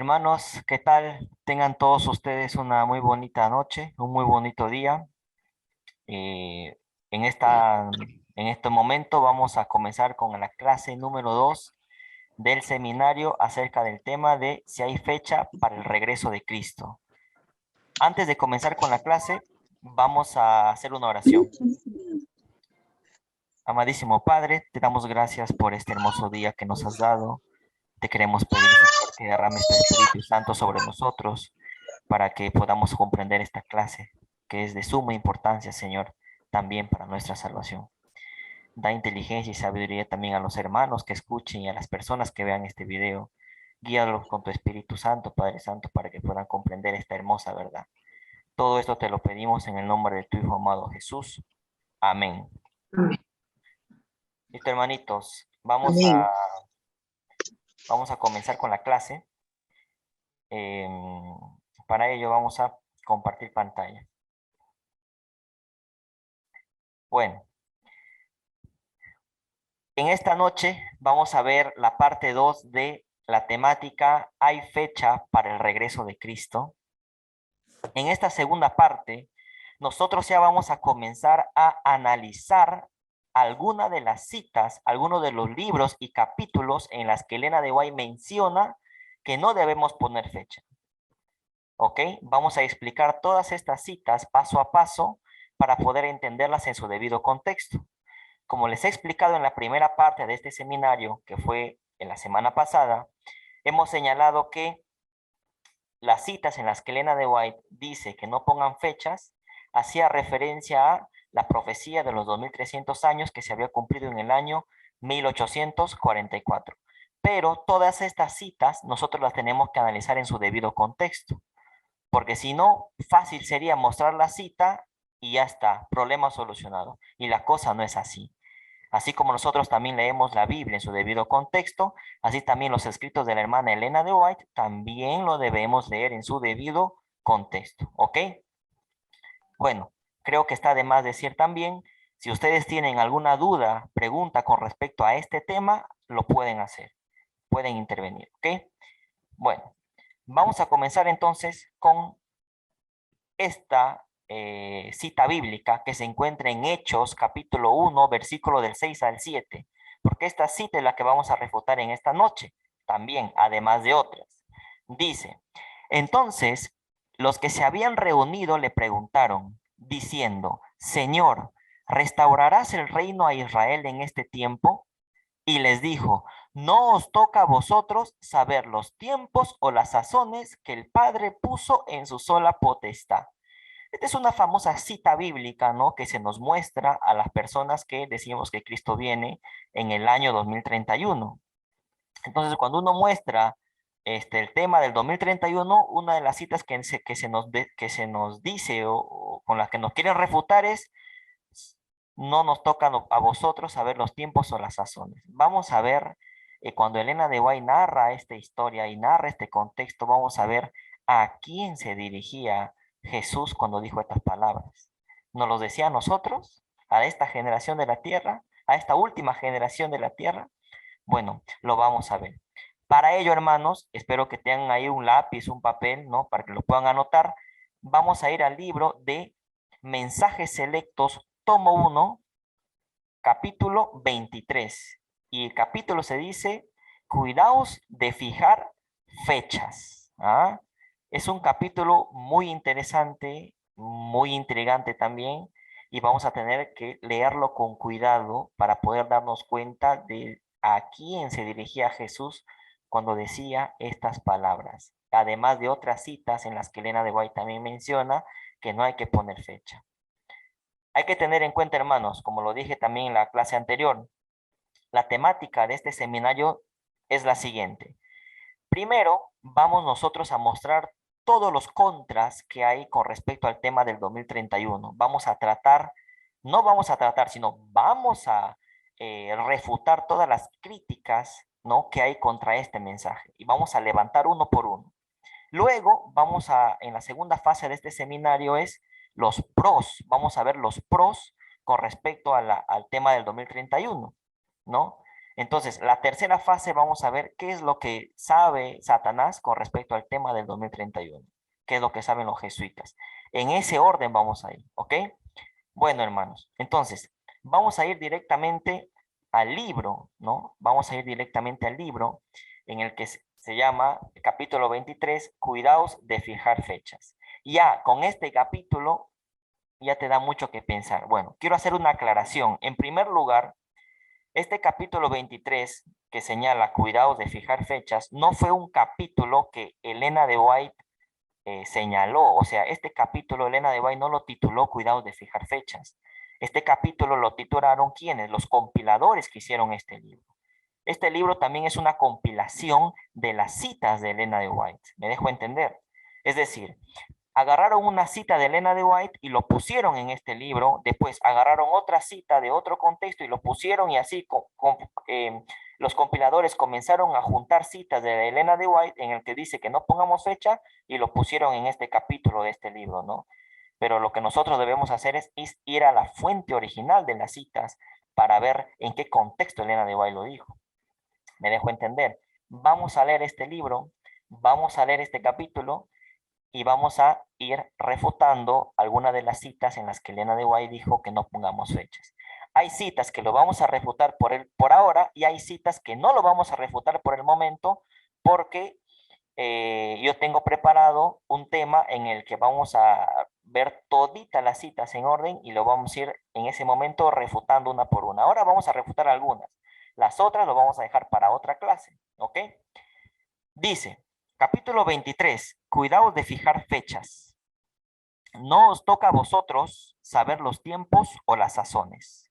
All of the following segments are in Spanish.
Hermanos, ¿qué tal? Tengan todos ustedes una muy bonita noche, un muy bonito día. Eh, en este momento vamos a comenzar con la clase número 2 del seminario acerca del tema de si hay fecha para el regreso de Cristo. Antes de comenzar con la clase, vamos a hacer una oración. Amadísimo Padre, te damos gracias por este hermoso día que nos has dado. Te queremos pedir, Señor, que derrames tu Espíritu Santo sobre nosotros para que podamos comprender esta clase, que es de suma importancia, Señor, también para nuestra salvación. Da inteligencia y sabiduría también a los hermanos que escuchen y a las personas que vean este video. Guíalos con tu Espíritu Santo, Padre Santo, para que puedan comprender esta hermosa verdad. Todo esto te lo pedimos en el nombre de tu Hijo amado Jesús. Amén. Listo, hermanitos. Amén. Vamos a comenzar con la clase. Para ello vamos a compartir pantalla. Bueno, en esta noche vamos a ver la parte 2 de la temática ¿Hay fecha para el regreso de Cristo? En esta segunda parte, nosotros ya vamos a comenzar a analizar alguna de las citas, algunos de los libros y capítulos en las que Elena de White menciona que no debemos poner fecha. ¿Ok? Vamos a explicar todas estas citas paso a paso para poder entenderlas en su debido contexto. Como les he explicado en la primera parte de este seminario, que fue en la semana pasada, hemos señalado que las citas en las que Elena de White dice que no pongan fechas, hacía referencia a la profecía de los 2300 años que se había cumplido en el año 1844. Pero todas estas citas nosotros las tenemos que analizar en su debido contexto, porque si no, fácil sería mostrar la cita y ya está, problema solucionado. Y la cosa no es así. Así como nosotros también leemos la Biblia en su debido contexto, así también los escritos de la hermana Elena de White también lo debemos leer en su debido contexto. ¿Ok? Bueno, creo que está de más decir también, si ustedes tienen alguna duda, pregunta con respecto a este tema, lo pueden hacer, pueden intervenir. ¿Ok? Bueno, vamos a comenzar entonces con esta cita bíblica que se encuentra en Hechos capítulo 1, versículo del 6 al 7, porque esta cita es la que vamos a refutar en esta noche, también, además de otras. Dice, entonces, los que se habían reunido le preguntaron, diciendo, Señor, ¿restaurarás el reino a Israel en este tiempo? Y les dijo, no os toca a vosotros saber los tiempos o las sazones que el Padre puso en su sola potestad. Esta es una famosa cita bíblica, ¿no? Que se nos muestra a las personas que decimos que Cristo viene en el año 2031. Entonces, cuando uno muestra el tema del 2031, una de las citas que se nos dice o con las que nos quieren refutar es, no nos toca a vosotros saber los tiempos o las sazones. Vamos a ver, cuando Elena de White narra esta historia y narra este contexto, vamos a ver a quién se dirigía Jesús cuando dijo estas palabras. ¿Nos lo decía a nosotros? ¿A esta generación de la tierra? ¿A esta última generación de la tierra? Bueno, lo vamos a ver. Para ello, hermanos, espero que tengan ahí un lápiz, un papel, ¿no? Para que lo puedan anotar. Vamos a ir al libro de Mensajes Selectos, tomo 1, capítulo 23. Y el capítulo se dice, cuidaos de fijar fechas. ¿Ah? Es un capítulo muy interesante, muy intrigante también, y vamos a tener que leerlo con cuidado para poder darnos cuenta de a quién se dirigía Jesús cuando decía estas palabras. Además de otras citas en las que Elena de White también menciona que no hay que poner fecha. Hay que tener en cuenta, hermanos, como lo dije también en la clase anterior, la temática de este seminario es la siguiente. Primero, vamos nosotros a mostrar todos los contras que hay con respecto al tema del 2031. Vamos a tratar, no vamos a tratar, sino vamos a refutar todas las críticas, ¿no?, que hay contra este mensaje. Y vamos a levantar uno por uno. Luego, en la segunda fase de este seminario es los pros. Vamos a ver los pros con respecto a al tema del 2031, ¿no? Entonces, la tercera fase vamos a ver qué es lo que sabe Satanás con respecto al tema del 2031. Qué es lo que saben los jesuitas. En ese orden vamos a ir, ¿ok? Bueno, hermanos, entonces, vamos a ir directamente al libro, ¿no? Vamos a ir directamente al libro en el que se llama capítulo 23, cuidaos de fijar fechas. Ya con este capítulo ya te da mucho que pensar. Bueno, quiero hacer una aclaración. En primer lugar, este capítulo 23 que señala cuidados de fijar fechas no fue un capítulo que Elena de White señaló. O sea, este capítulo Elena de White no lo tituló cuidados de fijar fechas. Este capítulo lo titularon ¿quiénes? Los compiladores que hicieron este libro. Este libro también es una compilación de las citas de Elena de White. ¿Me dejo entender? Es decir, agarraron una cita de Elena de White y lo pusieron en este libro, después agarraron otra cita de otro contexto y lo pusieron y así los compiladores comenzaron a juntar citas de Elena de White en el que dice que no pongamos fecha y lo pusieron en este capítulo de este libro, ¿no? Pero lo que nosotros debemos hacer es ir a la fuente original de las citas para ver en qué contexto Elena de White lo dijo. ¿Me dejo entender? Vamos a leer este libro, vamos a leer este capítulo y vamos a ir refutando algunas de las citas en las que Elena de White dijo que no pongamos fechas. Hay citas que lo vamos a refutar por ahora y hay citas que no lo vamos a refutar por el momento porque yo tengo preparado un tema en el que vamos a ver toditas las citas en orden y lo vamos a ir en ese momento refutando una por una. Ahora vamos a refutar algunas. Las otras lo vamos a dejar para otra clase, ¿ok? Dice, capítulo 23, cuidaos de fijar fechas. No os toca a vosotros saber los tiempos o las sazones.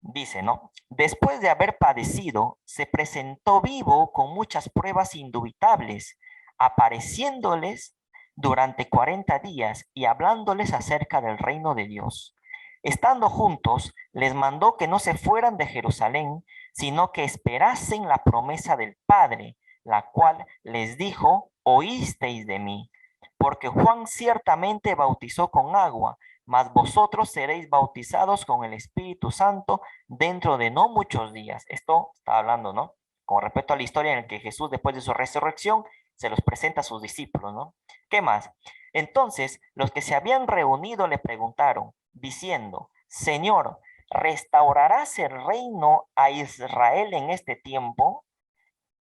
Dice, ¿no? Después de haber padecido, se presentó vivo con muchas pruebas indubitables, apareciéndoles durante 40 días y hablándoles acerca del reino de Dios. Estando juntos, les mandó que no se fueran de Jerusalén, sino que esperasen la promesa del Padre, la cual les dijo, oísteis de mí, porque Juan ciertamente bautizó con agua, mas vosotros seréis bautizados con el Espíritu Santo dentro de no muchos días. Esto está hablando, ¿no? Con respecto a la historia en la que Jesús, después de su resurrección, se los presenta a sus discípulos, ¿no? ¿Qué más? Entonces, los que se habían reunido le preguntaron, diciendo, Señor, ¿restaurarás el reino a Israel en este tiempo?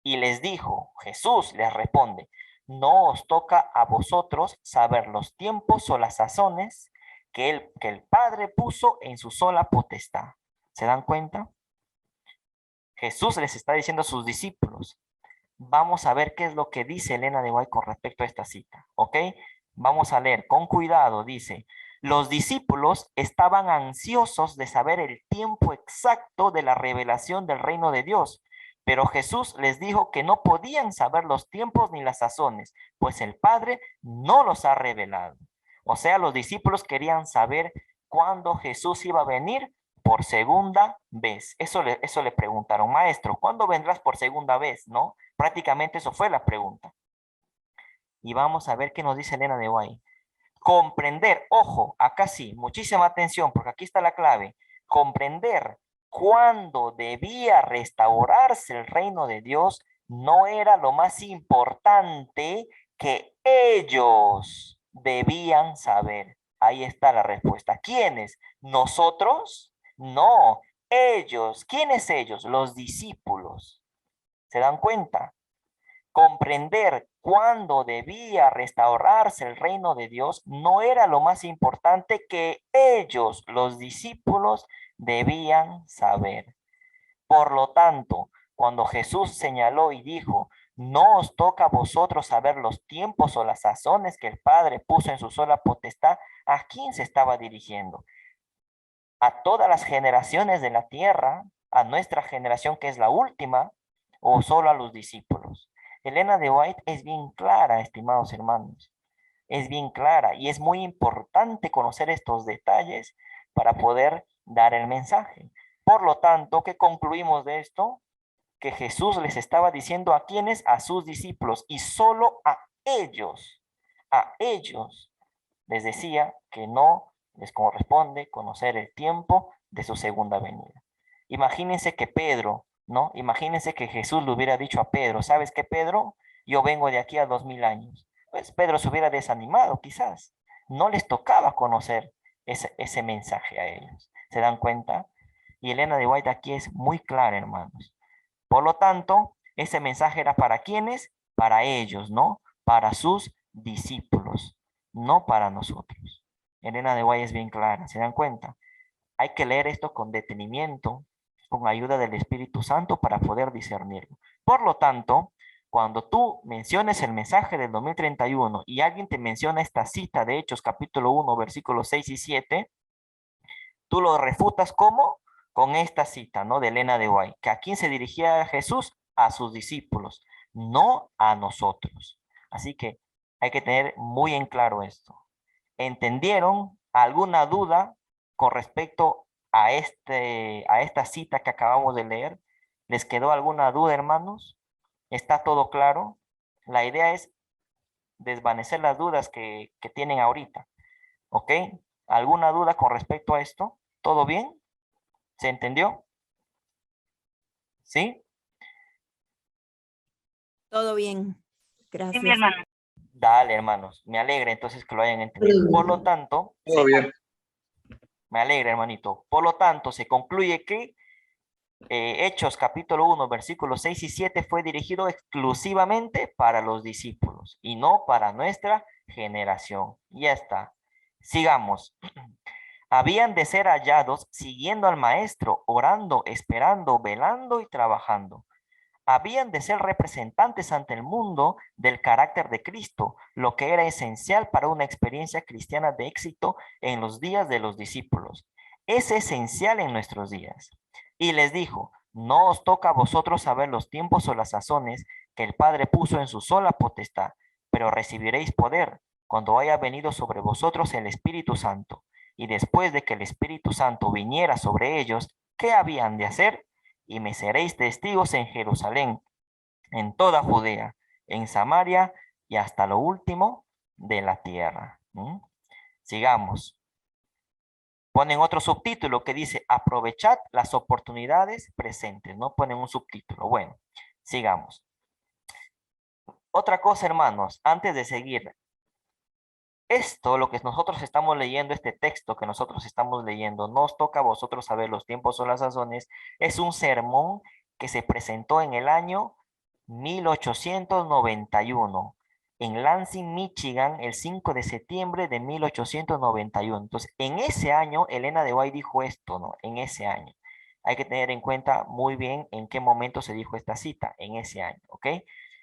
Y les dijo, Jesús les responde, no os toca a vosotros saber los tiempos o las sazones que el Padre puso en su sola potestad. ¿Se dan cuenta? Jesús les está diciendo a sus discípulos. Vamos a ver qué es lo que dice Elena de White con respecto a esta cita, ¿ok? Vamos a leer con cuidado, dice, los discípulos estaban ansiosos de saber el tiempo exacto de la revelación del reino de Dios, pero Jesús les dijo que no podían saber los tiempos ni las sazones, pues el Padre no los ha revelado. O sea, los discípulos querían saber cuándo Jesús iba a venir por segunda vez. Eso le preguntaron, maestro, ¿cuándo vendrás por segunda vez? ¿No? Prácticamente eso fue la pregunta. Y vamos a ver qué nos dice Elena de White. Comprender, ojo, acá sí, muchísima atención, porque aquí está la clave. Comprender cuándo debía restaurarse el reino de Dios no era lo más importante que ellos debían saber. Ahí está la respuesta. ¿Quiénes? ¿Nosotros? No, ellos. ¿Quiénes ellos? Los discípulos. ¿Se dan cuenta? Comprender cuándo debía restaurarse el reino de Dios no era lo más importante que ellos, los discípulos, debían saber. Por lo tanto, cuando Jesús señaló y dijo, no os toca a vosotros saber los tiempos o las sazones que el Padre puso en su sola potestad, ¿a quién se estaba dirigiendo? ¿A todas las generaciones de la tierra? ¿A nuestra generación que es la última? ¿O solo a los discípulos? Elena de White es bien clara, estimados hermanos. Es bien clara y es muy importante conocer estos detalles para poder dar el mensaje. Por lo tanto, ¿qué concluimos de esto? Que Jesús les estaba diciendo a quienes, a sus discípulos, y solo a ellos les decía que no les corresponde conocer el tiempo de su segunda venida. Imagínense que Pedro, ¿no? Imagínense que Jesús le hubiera dicho a Pedro, ¿sabes qué, Pedro? Yo vengo de aquí a 2000 años. Pues Pedro se hubiera desanimado, quizás. No les tocaba conocer ese mensaje a ellos. ¿Se dan cuenta? Y Elena de White aquí es muy clara, hermanos. Por lo tanto, ese mensaje era para quienes, para ellos, ¿no? Para sus discípulos, no para nosotros. Elena de White es bien clara, ¿se dan cuenta? Hay que leer esto con detenimiento, con ayuda del Espíritu Santo para poder discernirlo. Por lo tanto, cuando tú menciones el mensaje del 2031 y alguien te menciona esta cita de Hechos capítulo 1, versículos 6 y 7, tú lo refutas como con esta cita, ¿no? De Elena de White, que a quién se dirigía Jesús, a sus discípulos, no a nosotros. Así que hay que tener muy en claro esto. ¿Entendieron alguna duda con respecto a esta cita que acabamos de leer? ¿Les quedó alguna duda, hermanos? ¿Está todo claro? La idea es desvanecer las dudas que tienen ahorita. ¿Ok? ¿Alguna duda con respecto a esto? ¿Todo bien? ¿Se entendió? ¿Sí? Todo bien. Sí, mi Gracias. hermano. Dale, hermanos. Me alegra entonces que lo hayan entendido. Por lo tanto, Todo bien. me alegra, hermanito. Por lo tanto, se concluye que Hechos capítulo 1, versículos 6 y 7 fue dirigido exclusivamente para los discípulos y no para nuestra generación. Ya está. Sigamos. Habían de ser hallados siguiendo al maestro, orando, esperando, velando y trabajando. Habían de ser representantes ante el mundo del carácter de Cristo, lo que era esencial para una experiencia cristiana de éxito en los días de los discípulos. Es esencial en nuestros días. Y les dijo, no os toca a vosotros saber los tiempos o las sazones que el Padre puso en su sola potestad, pero recibiréis poder cuando haya venido sobre vosotros el Espíritu Santo. Y después de que el Espíritu Santo viniera sobre ellos, ¿qué habían de hacer? Y me seréis testigos en Jerusalén, en toda Judea, en Samaria y hasta lo último de la tierra. Sigamos. Ponen otro subtítulo que dice, aprovechad las oportunidades presentes. No ponen un subtítulo. Bueno, sigamos. Otra cosa, hermanos, antes de seguir. Esto, lo que nosotros estamos leyendo, este texto que nosotros estamos leyendo, nos toca a vosotros saber los tiempos o las sazones, es un sermón que se presentó en el año 1891 en Lansing, Michigan, el 5 de septiembre de 1891. Entonces, en ese año, Elena de White dijo esto, ¿no? En ese año. Hay que tener en cuenta muy bien en qué momento se dijo esta cita, en ese año, ¿ok?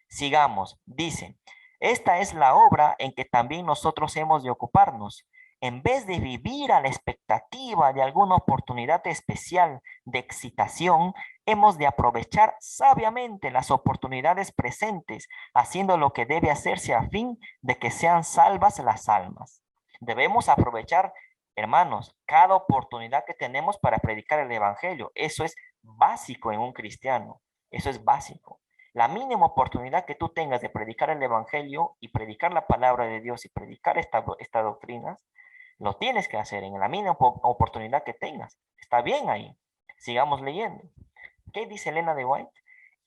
Sigamos. Dice, esta es la obra en que también nosotros hemos de ocuparnos. En vez de vivir a la expectativa de alguna oportunidad especial de excitación, hemos de aprovechar sabiamente las oportunidades presentes, haciendo lo que debe hacerse a fin de que sean salvas las almas. Debemos aprovechar, hermanos, cada oportunidad que tenemos para predicar el evangelio. Eso es básico en un cristiano. Eso es básico. La mínima oportunidad que tú tengas de predicar el evangelio y predicar la palabra de Dios y predicar esta doctrina, lo tienes que hacer en la mínima oportunidad que tengas. Está bien ahí. Sigamos leyendo. ¿Qué dice Elena de White?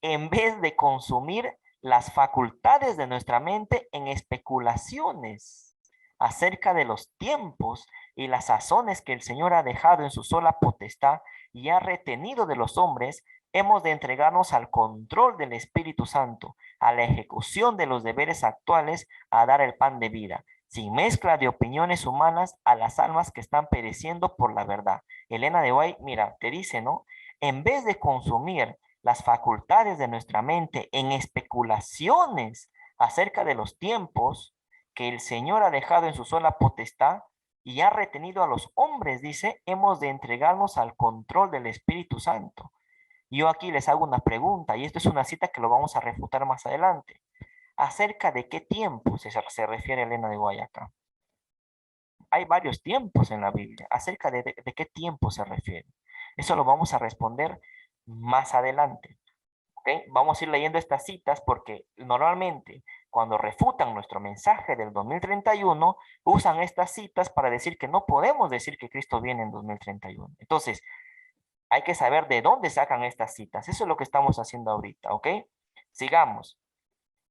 En vez de consumir las facultades de nuestra mente en especulaciones acerca de los tiempos y las sazones que el Señor ha dejado en su sola potestad y ha retenido de los hombres, hemos de entregarnos al control del Espíritu Santo, a la ejecución de los deberes actuales, a dar el pan de vida, sin mezcla de opiniones humanas, a las almas que están pereciendo por la verdad. Elena de White, mira, te dice, ¿no? En vez de consumir las facultades de nuestra mente en especulaciones acerca de los tiempos que el Señor ha dejado en su sola potestad y ha retenido a los hombres, dice, hemos de entregarnos al control del Espíritu Santo. Yo aquí les hago una pregunta, y esto es una cita que lo vamos a refutar más adelante. ¿Acerca de qué tiempo se refiere Elena de Guayaca? Hay varios tiempos en la Biblia. ¿Acerca de qué tiempo se refiere? Eso lo vamos a responder más adelante. ¿Okay? Vamos a ir leyendo estas citas porque normalmente cuando refutan nuestro mensaje del 2031, usan estas citas para decir que no podemos decir que Cristo viene en 2031. Entonces, Hay que saber de dónde sacan estas citas. Eso es lo que estamos haciendo ahorita, ¿ok? Sigamos.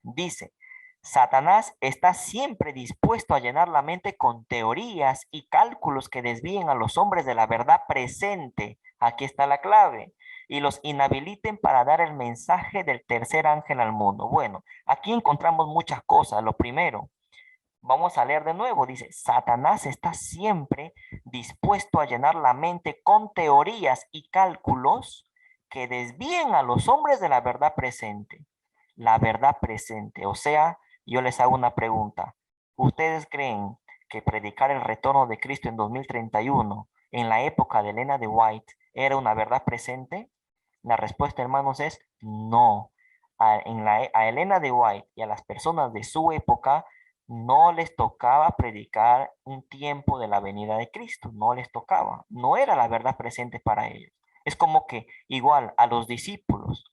Dice, Satanás está siempre dispuesto a llenar la mente con teorías y cálculos que desvíen a los hombres de la verdad presente. Aquí está la clave. Y los inhabiliten para dar el mensaje del tercer ángel al mundo. Bueno, aquí encontramos muchas cosas. Lo primero, vamos a leer de nuevo. Dice, Satanás está siempre dispuesto a llenar la mente con teorías y cálculos que desvíen a los hombres de la verdad presente. La verdad presente. O sea, yo les hago una pregunta. ¿Ustedes creen que predicar el retorno de Cristo en 2031, en la época de Elena de White, era una verdad presente? La respuesta, hermanos, es no. A Elena de White y a las personas de su época no les tocaba predicar un tiempo de la venida de Cristo, no les tocaba, no era la verdad presente para ellos. Es como que igual a los discípulos,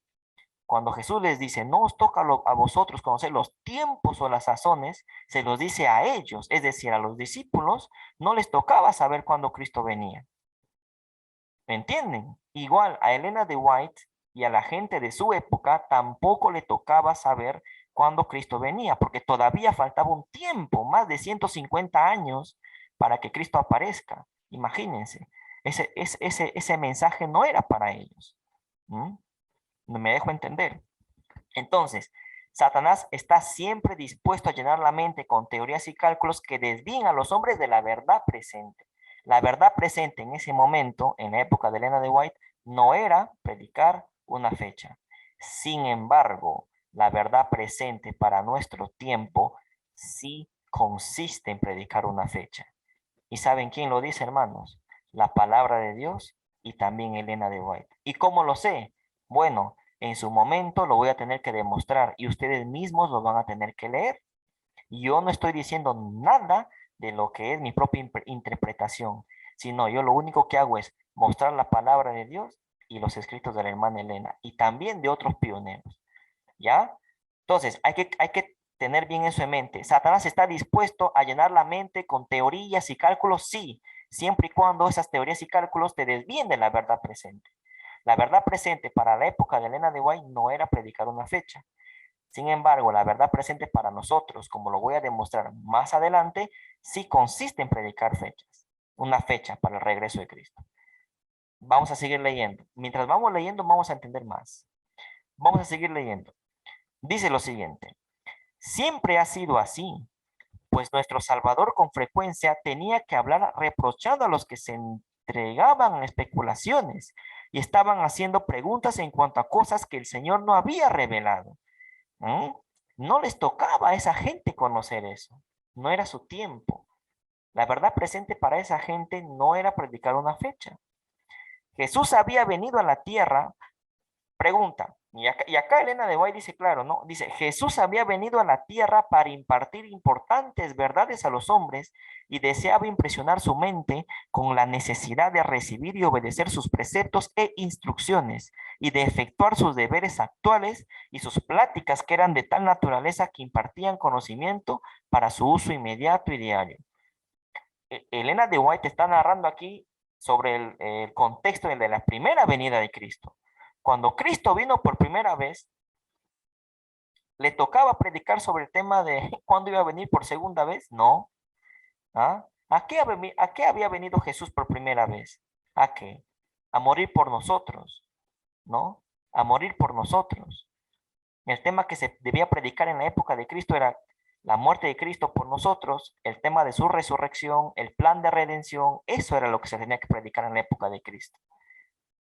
cuando Jesús les dice, no os toca a vosotros conocer los tiempos o las sazones, se los dice a ellos, es decir, a los discípulos, no les tocaba saber cuándo Cristo venía. ¿Me entienden? Igual a Elena de White y a la gente de su época tampoco le tocaba saber cuándo Cristo venía, porque todavía faltaba un tiempo, más de 150 años, para que Cristo aparezca. Imagínense, ese mensaje no era para ellos. ¿Mm? No me dejo entender. Entonces, Satanás está siempre dispuesto a llenar la mente con teorías y cálculos que desvíen a los hombres de la verdad presente. La verdad presente en ese momento, en la época de Elena de White, no era predicar una fecha. Sin embargo, la verdad presente para nuestro tiempo sí consiste en predicar una fecha. ¿Y saben quién lo dice, hermanos? La palabra de Dios y también Elena de White. ¿Y cómo lo sé? Bueno, en su momento lo voy a tener que demostrar y ustedes mismos lo van a tener que leer. Yo no estoy diciendo nada de lo que es mi propia interpretación, sino yo lo único que hago es mostrar la palabra de Dios y los escritos de la hermana Elena y también de otros pioneros. ¿Ya? Entonces, hay que tener bien eso en mente. Satanás está dispuesto a llenar la mente con teorías y cálculos, sí, siempre y cuando esas teorías y cálculos te desvíen de la verdad presente. La verdad presente para la época de Elena de White no era predicar una fecha. Sin embargo, la verdad presente para nosotros, como lo voy a demostrar más adelante, sí consiste en predicar fechas. Una fecha para el regreso de Cristo. Vamos a seguir leyendo. Mientras vamos leyendo, vamos a entender más. Vamos a seguir leyendo. Dice lo siguiente. Siempre ha sido así, pues nuestro Salvador con frecuencia tenía que hablar reprochando a los que se entregaban a especulaciones y estaban haciendo preguntas en cuanto a cosas que el Señor no había revelado. ¿Mm? No les tocaba a esa gente conocer eso, no era su tiempo. La verdad presente para esa gente no era predicar una fecha. Jesús había venido a la tierra. Pregunta, y acá Elena de White dice claro, ¿no? Dice, Jesús había venido a la tierra para impartir importantes verdades a los hombres y deseaba impresionar su mente con la necesidad de recibir y obedecer sus preceptos e instrucciones y de efectuar sus deberes actuales y sus pláticas que eran de tal naturaleza que impartían conocimiento para su uso inmediato y diario. Elena de White está narrando aquí sobre el contexto de la primera venida de Cristo. Cuando Cristo vino por primera vez, ¿le tocaba predicar sobre el tema de cuándo iba a venir por segunda vez? No. ¿Ah? ¿A qué había venido Jesús por primera vez? ¿A qué? A morir por nosotros, ¿no? A morir por nosotros. El tema que se debía predicar en la época de Cristo era la muerte de Cristo por nosotros, el tema de su resurrección, el plan de redención. Eso era lo que se tenía que predicar en la época de Cristo.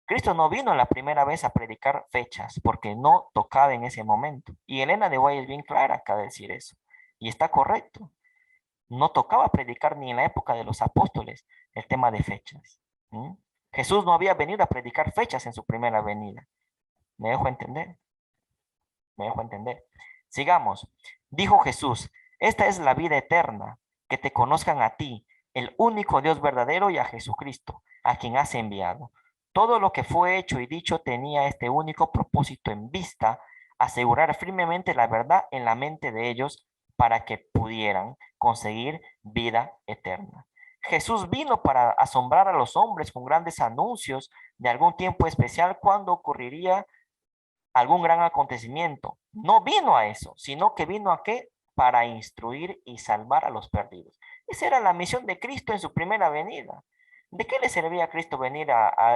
Cristo no vino la primera vez a predicar fechas porque no tocaba en ese momento. Y Elena de White es bien clara acá de decir eso. Y está correcto. No tocaba predicar ni en la época de los apóstoles el tema de fechas. ¿Mm? Jesús no había venido a predicar fechas en su primera venida. ¿Me dejo entender? ¿Me dejo entender? Sigamos. Dijo Jesús, esta es la vida eterna, que te conozcan a ti, el único Dios verdadero, y a Jesucristo, a quien has enviado. Todo lo que fue hecho y dicho tenía este único propósito en vista, asegurar firmemente la verdad en la mente de ellos para que pudieran conseguir vida eterna. Jesús vino para asombrar a los hombres con grandes anuncios de algún tiempo especial cuando ocurriría algún gran acontecimiento. No vino a eso, sino que vino a qué? Para instruir y salvar a los perdidos. Esa era la misión de Cristo en su primera venida. ¿De qué le servía a Cristo venir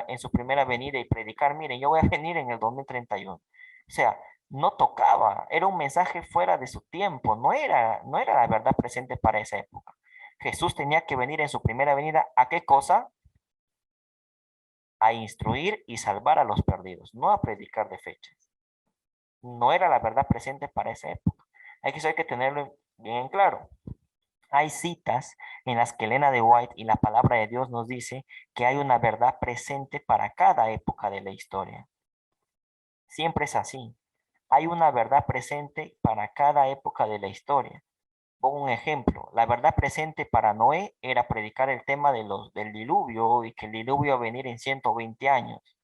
en su primera venida y predicar? Miren, yo voy a venir en el 2031. O sea, no tocaba, era un mensaje fuera de su tiempo, no era la verdad presente para esa época. Jesús tenía que venir en su primera venida, ¿a qué cosa? A instruir y salvar a los perdidos, no a predicar de fechas. No era la verdad presente para esa época. Eso hay que tenerlo bien en claro. Hay citas en las que Elena de White y la palabra de Dios nos dice que hay una verdad presente para cada época de la historia. Siempre es así. Hay una verdad presente para cada época de la historia. Pongo un ejemplo. La verdad presente para Noé era predicar el tema del diluvio y que el diluvio iba a venir en 120 años,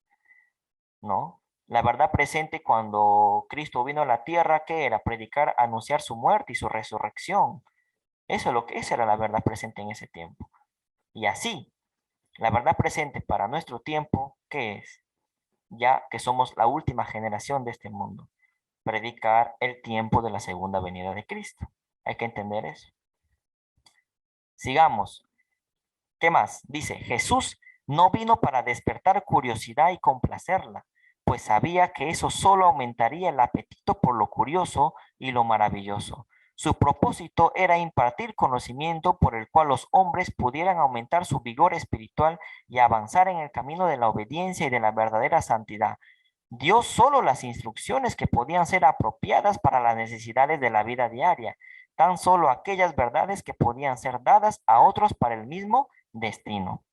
¿no? La verdad presente cuando Cristo vino a la tierra, ¿qué era? Predicar, anunciar su muerte y su resurrección. Esa era la verdad presente en ese tiempo. Y así, la verdad presente para nuestro tiempo, ¿qué es? Ya que somos la última generación de este mundo, predicar el tiempo de la segunda venida de Cristo. Hay que entender eso. Sigamos. ¿Qué más? Dice, Jesús no vino para despertar curiosidad y complacerla, pues sabía que eso solo aumentaría el apetito por lo curioso y lo maravilloso. Su propósito era impartir conocimiento por el cual los hombres pudieran aumentar su vigor espiritual y avanzar en el camino de la obediencia y de la verdadera santidad. Dio solo las instrucciones que podían ser apropiadas para las necesidades de la vida diaria, tan solo aquellas verdades que podían ser dadas a otros para el mismo destino.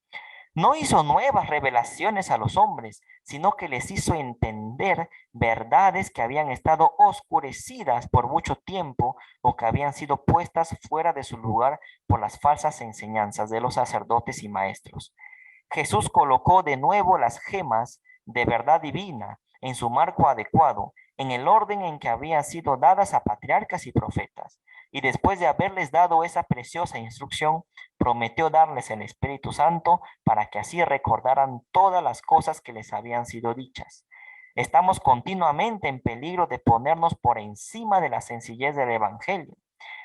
No hizo nuevas revelaciones a los hombres, sino que les hizo entender verdades que habían estado oscurecidas por mucho tiempo o que habían sido puestas fuera de su lugar por las falsas enseñanzas de los sacerdotes y maestros. Jesús colocó de nuevo las gemas de verdad divina en su marco adecuado, en el orden en que habían sido dadas a patriarcas y profetas. Y después de haberles dado esa preciosa instrucción, prometió darles el Espíritu Santo para que así recordaran todas las cosas que les habían sido dichas. Estamos continuamente en peligro de ponernos por encima de la sencillez del Evangelio.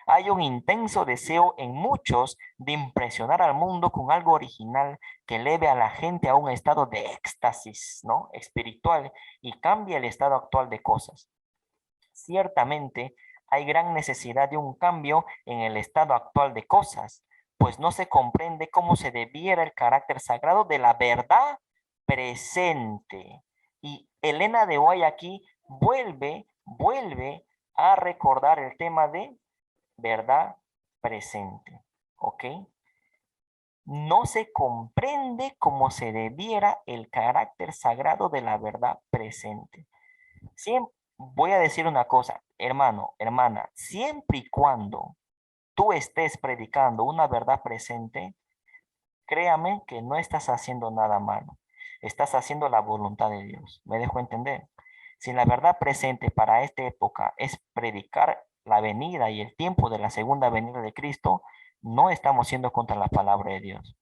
Hay un intenso deseo en muchos de impresionar al mundo con algo original que eleve a la gente a un estado de éxtasis, ¿no? Espiritual y cambie el estado actual de cosas. Ciertamente hay gran necesidad de un cambio en el estado actual de cosas, pues no se comprende cómo se debiera el carácter sagrado de la verdad presente. Y Elena de Hoy aquí vuelve a recordar el tema de verdad presente. ¿Ok? No se comprende como se debiera el carácter sagrado de la verdad presente. Siempre, voy a decir una cosa, hermano, hermana, siempre y cuando tú estés predicando una verdad presente, créame que no estás haciendo nada malo. Estás haciendo la voluntad de Dios. ¿Me dejo entender? Si la verdad presente para esta época es predicar la venida y el tiempo de la segunda venida de Cristo, no estamos siendo contra la palabra de Dios.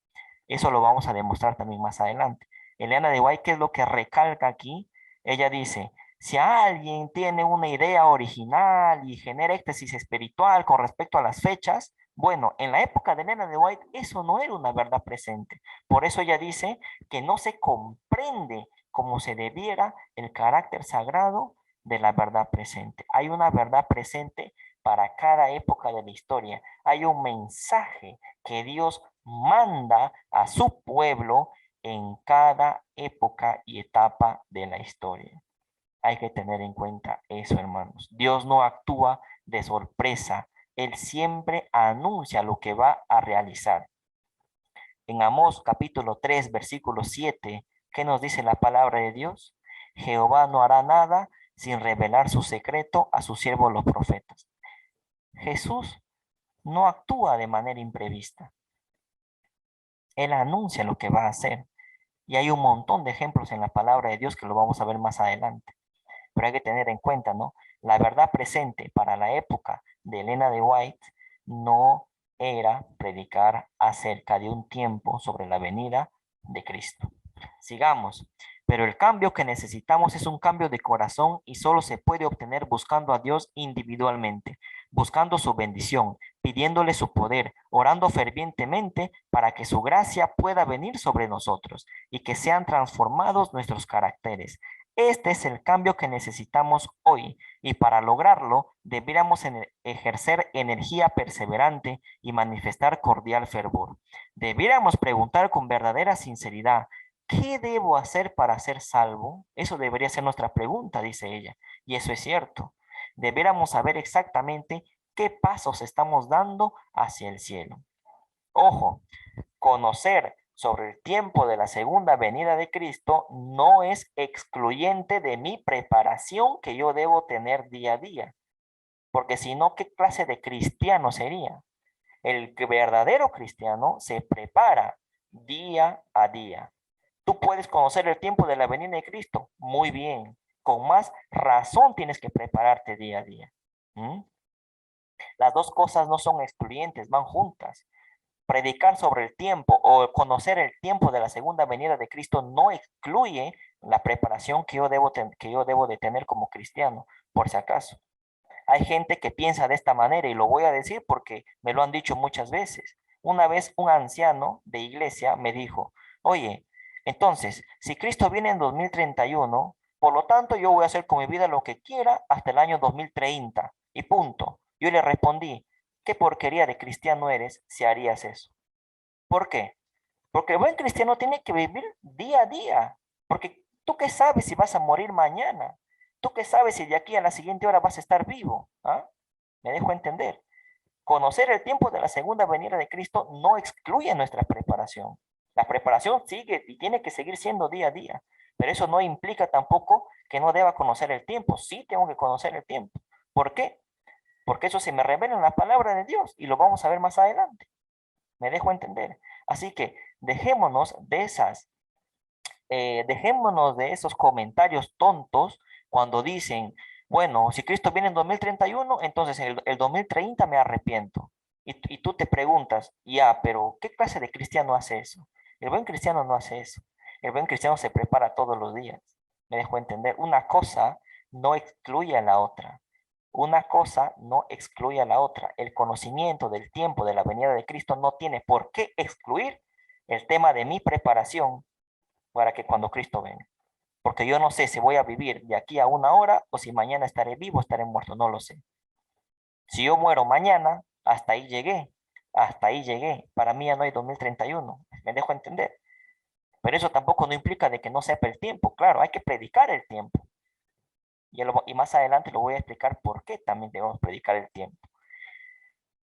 Eso lo vamos a demostrar también más adelante. Elena de White, ¿qué es lo que recalca aquí? Ella dice, si alguien tiene una idea original y genera éxtasis espiritual con respecto a las fechas, bueno, en la época de Elena de White eso no era una verdad presente. Por eso ella dice que no se comprende como se debiera el carácter sagrado de la verdad presente. Hay una verdad presente para cada época de la historia. Hay un mensaje que Dios manda a su pueblo en cada época y etapa de la historia. Hay que tener en cuenta eso, hermanos. Dios no actúa de sorpresa. Él siempre anuncia lo que va a realizar. En Amós capítulo 3, versículo 7, ¿qué nos dice la palabra de Dios? Jehová no hará nada sin revelar su secreto a sus siervos los profetas. Jesús no actúa de manera imprevista. Él anuncia lo que va a hacer. Y hay un montón de ejemplos en la palabra de Dios que lo vamos a ver más adelante. Pero hay que tener en cuenta, ¿no? La verdad presente para la época de Elena de White no era predicar acerca de un tiempo sobre la venida de Cristo. Sigamos. Pero el cambio que necesitamos es un cambio de corazón y solo se puede obtener buscando a Dios individualmente, buscando su bendición, pidiéndole su poder, orando fervientemente para que su gracia pueda venir sobre nosotros y que sean transformados nuestros caracteres. Este es el cambio que necesitamos hoy y para lograrlo debiéramos ejercer energía perseverante y manifestar cordial fervor. Debiéramos preguntar con verdadera sinceridad, ¿qué debo hacer para ser salvo? Eso debería ser nuestra pregunta, dice ella. Y eso es cierto. Debiéramos saber exactamente qué pasos estamos dando hacia el cielo. Ojo, conocer sobre el tiempo de la segunda venida de Cristo no es excluyente de mi preparación que yo debo tener día a día. Porque si no, ¿qué clase de cristiano sería? El verdadero cristiano se prepara día a día. Tú puedes conocer el tiempo de la venida de Cristo. Muy bien. Con más razón tienes que prepararte día a día. ¿Mm? Las dos cosas no son excluyentes, van juntas. Predicar sobre el tiempo o conocer el tiempo de la segunda venida de Cristo no excluye la preparación que yo debo de tener como cristiano, por si acaso. Hay gente que piensa de esta manera y lo voy a decir porque me lo han dicho muchas veces. Una vez un anciano de iglesia me dijo, oye, entonces, si Cristo viene en 2031, por lo tanto yo voy a hacer con mi vida lo que quiera hasta el año 2030 y punto. Yo le respondí, ¿qué porquería de cristiano eres si harías eso? ¿Por qué? Porque el buen cristiano tiene que vivir día a día. Porque tú qué sabes si vas a morir mañana. Tú qué sabes si de aquí a la siguiente hora vas a estar vivo. ¿Ah? Me dejo entender. Conocer el tiempo de la segunda venida de Cristo no excluye nuestra preparación. La preparación sigue y tiene que seguir siendo día a día. Pero eso no implica tampoco que no deba conocer el tiempo. Sí tengo que conocer el tiempo. ¿Por qué? Porque eso se me revela en la palabra de Dios y lo vamos a ver más adelante. Me dejo entender. Así que dejémonos de esos comentarios tontos cuando dicen, bueno, si Cristo viene en 2031, entonces en el 2030 me arrepiento. Y tú te preguntas, ya, pero ¿qué clase de cristiano hace eso? El buen cristiano no hace eso. El buen cristiano se prepara todos los días. Me dejo entender. Una cosa no excluye a la otra. Una cosa no excluye a la otra. El conocimiento del tiempo de la venida de Cristo no tiene por qué excluir el tema de mi preparación para que cuando Cristo venga. Porque yo no sé si voy a vivir de aquí a una hora o si mañana estaré vivo o estaré muerto, no lo sé. Si yo muero mañana, hasta ahí llegué, hasta ahí llegué. Para mí ya no hay 2031, me dejo entender. Pero eso tampoco no implica de que no sepa el tiempo, claro, hay que predicar el tiempo. Y más adelante lo voy a explicar por qué también debemos predicar el tiempo.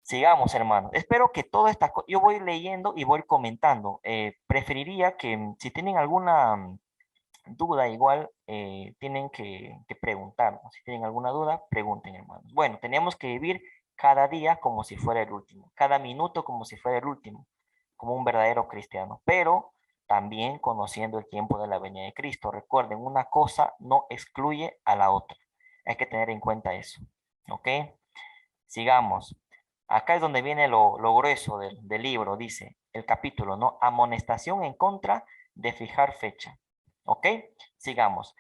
Sigamos, hermanos. Espero que toda esta cosa, yo voy leyendo y voy comentando. Preferiría que si tienen alguna duda, igual tienen que preguntarnos. Si tienen alguna duda, pregunten, hermanos. Bueno, tenemos que vivir cada día como si fuera el último, cada minuto como si fuera el último, como un verdadero cristiano, pero también conociendo el tiempo de la venida de Cristo. Recuerden, una cosa no excluye a la otra. Hay que tener en cuenta eso. ¿Ok? Sigamos. Acá es donde viene lo grueso del libro, dice el capítulo, ¿no? Amonestación en contra de fijar fecha. ¿Ok? Sigamos.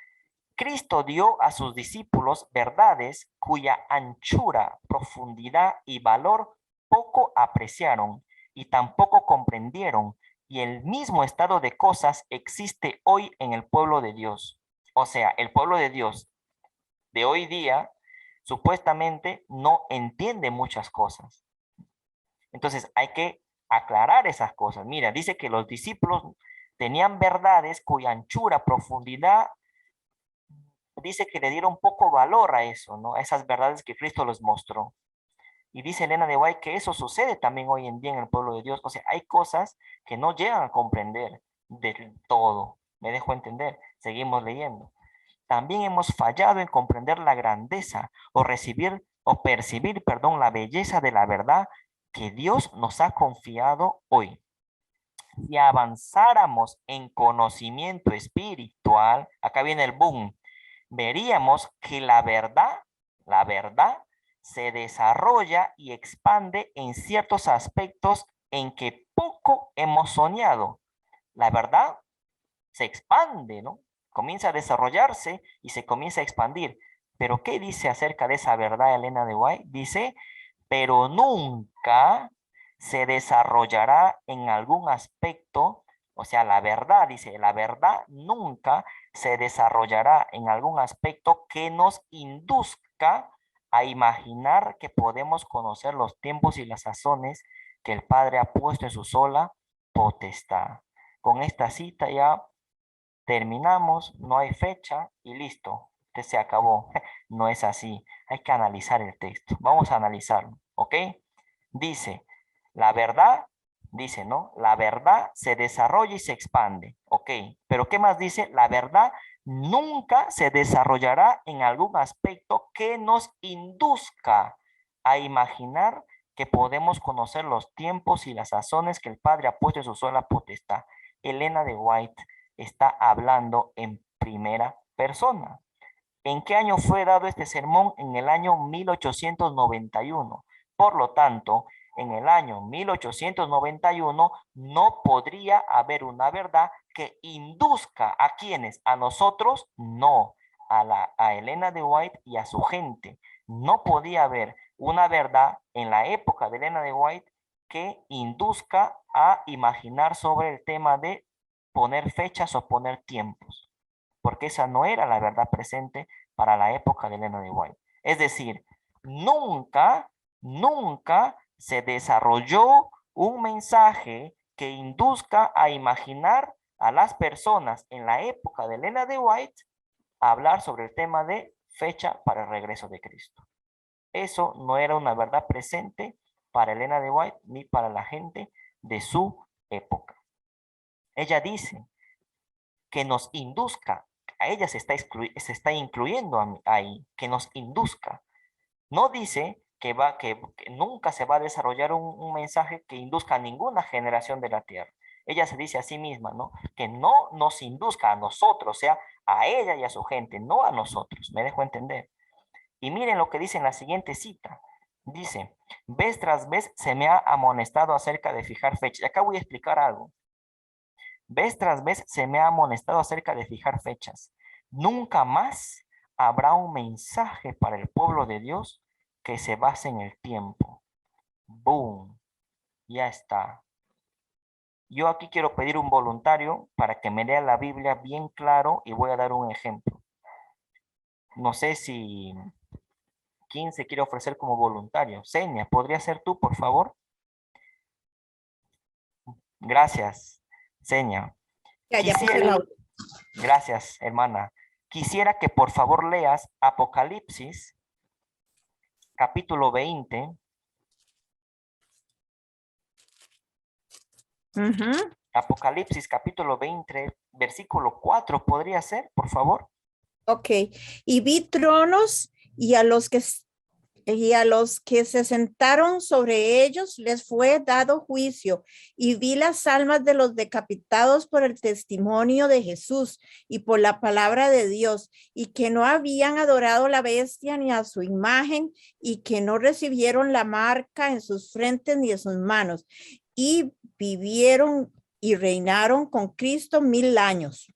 Cristo dio a sus discípulos verdades cuya anchura, profundidad y valor poco apreciaron y tampoco comprendieron, y el mismo estado de cosas existe hoy en el pueblo de Dios. O sea, el pueblo de Dios de hoy día supuestamente no entiende muchas cosas. Entonces hay que aclarar esas cosas. Mira, dice que los discípulos tenían verdades cuya anchura, profundidad, dice que le dieron poco valor a eso, ¿no? A esas verdades que Cristo les mostró. Y dice Elena de White que eso sucede también hoy en día en el pueblo de Dios. O sea, hay cosas que no llegan a comprender del todo. Me dejo entender. Seguimos leyendo. También hemos fallado en comprender la grandeza o recibir o percibir, perdón, la belleza de la verdad que Dios nos ha confiado hoy. Si avanzáramos en conocimiento espiritual, acá viene el boom, veríamos que la verdad se desarrolla y expande en ciertos aspectos en que poco hemos soñado. La verdad se expande, ¿no? Comienza a desarrollarse y se comienza a expandir. Pero ¿qué dice acerca de esa verdad Elena de White? Dice, pero nunca se desarrollará en algún aspecto, o sea, la verdad, dice, la verdad nunca se desarrollará en algún aspecto que nos induzca a imaginar que podemos conocer los tiempos y las sazones que el Padre ha puesto en su sola potestad. Con esta cita ya terminamos, no hay fecha y listo, se acabó. No es así, hay que analizar el texto. Vamos a analizarlo, ¿ok? Dice, la verdad, dice, ¿no? La verdad se desarrolla y se expande, ¿ok? Pero ¿qué más dice? La verdad nunca se desarrollará en algún aspecto que nos induzca a imaginar que podemos conocer los tiempos y las sazones que el Padre ha puesto en su sola potestad. Elena de White está hablando en primera persona. ¿En qué año fue dado este sermón? En el año 1891. Por lo tanto, en el año 1891 no podría haber una verdad que induzca a quienes, a nosotros, no, a Elena de White y a su gente. No podía haber una verdad en la época de Elena de White que induzca a imaginar sobre el tema de poner fechas o poner tiempos, porque esa no era la verdad presente para la época de Elena de White. Es decir, nunca se desarrolló un mensaje que induzca a imaginar a las personas en la época de Elena de White a hablar sobre el tema de fecha para el regreso de Cristo. Eso no era una verdad presente para Elena de White ni para la gente de su época. Ella dice que nos induzca, a ella se está incluyendo ahí, que nos induzca. No dice que nunca se va a desarrollar un mensaje que induzca a ninguna generación de la tierra. Ella se dice a sí misma, ¿no? Que no nos induzca a nosotros, o sea, a ella y a su gente, no a nosotros. ¿Me dejo entender? Y miren lo que dice en la siguiente cita. Dice, vez tras vez se me ha amonestado acerca de fijar fechas. Y acá voy a explicar algo. Vez tras vez se me ha amonestado acerca de fijar fechas. Nunca más habrá un mensaje para el pueblo de Dios que se base en el tiempo. Boom, ya está. Yo aquí quiero pedir un voluntario para que me lea la Biblia bien claro y voy a dar un ejemplo. No sé si quién se quiere ofrecer como voluntario. Seña, ¿podría ser tú, por favor? Gracias, Seña. Ya puse Quisiera, la... gracias, hermana. Quisiera que por favor leas Apocalipsis, capítulo 20. Apocalipsis, capítulo 20, versículo 4, ¿podría ser, por favor? Ok. Y vi tronos y a los que se sentaron sobre ellos les fue dado juicio, y vi las almas de los decapitados por el testimonio de Jesús y por la palabra de Dios, y que no habían adorado a la bestia ni a su imagen, y que no recibieron la marca en sus frentes ni en sus manos, y vivieron y reinaron con Cristo 1000 años.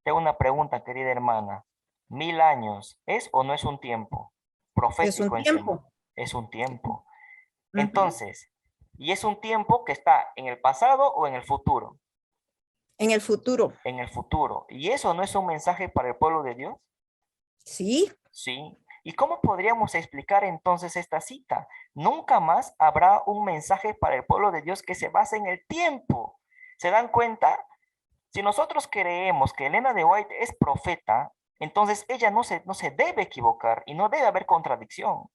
Tengo una pregunta, querida hermana. ¿1000 años es o no es un tiempo Es un profético en sí? tiempo. Es un tiempo. Ujú. Entonces, ¿y es un tiempo que está en el pasado o en el futuro? En el futuro. En el futuro. ¿Y eso no es un mensaje para el pueblo de Dios? Sí. Sí. ¿Y cómo podríamos explicar entonces esta cita? Nunca más habrá un mensaje para el pueblo de Dios que se base en el tiempo. ¿Se dan cuenta? Si nosotros creemos que Elena de White es profeta, entonces ella no se debe equivocar y no debe haber contradicción.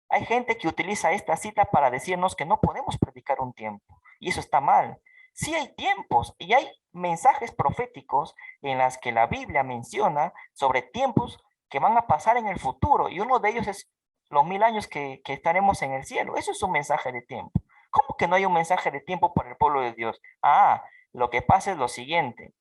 Hay gente que utiliza esta cita para decirnos que no podemos predicar un tiempo, y eso está mal. Sí hay tiempos y hay mensajes proféticos en las que la Biblia menciona sobre tiempos que van a pasar en el futuro, y uno de ellos es los 1000 años que estaremos en el cielo. Eso es un mensaje de tiempo. ¿Cómo que no hay un mensaje de tiempo para el pueblo de Dios? Lo que pasa es lo siguiente,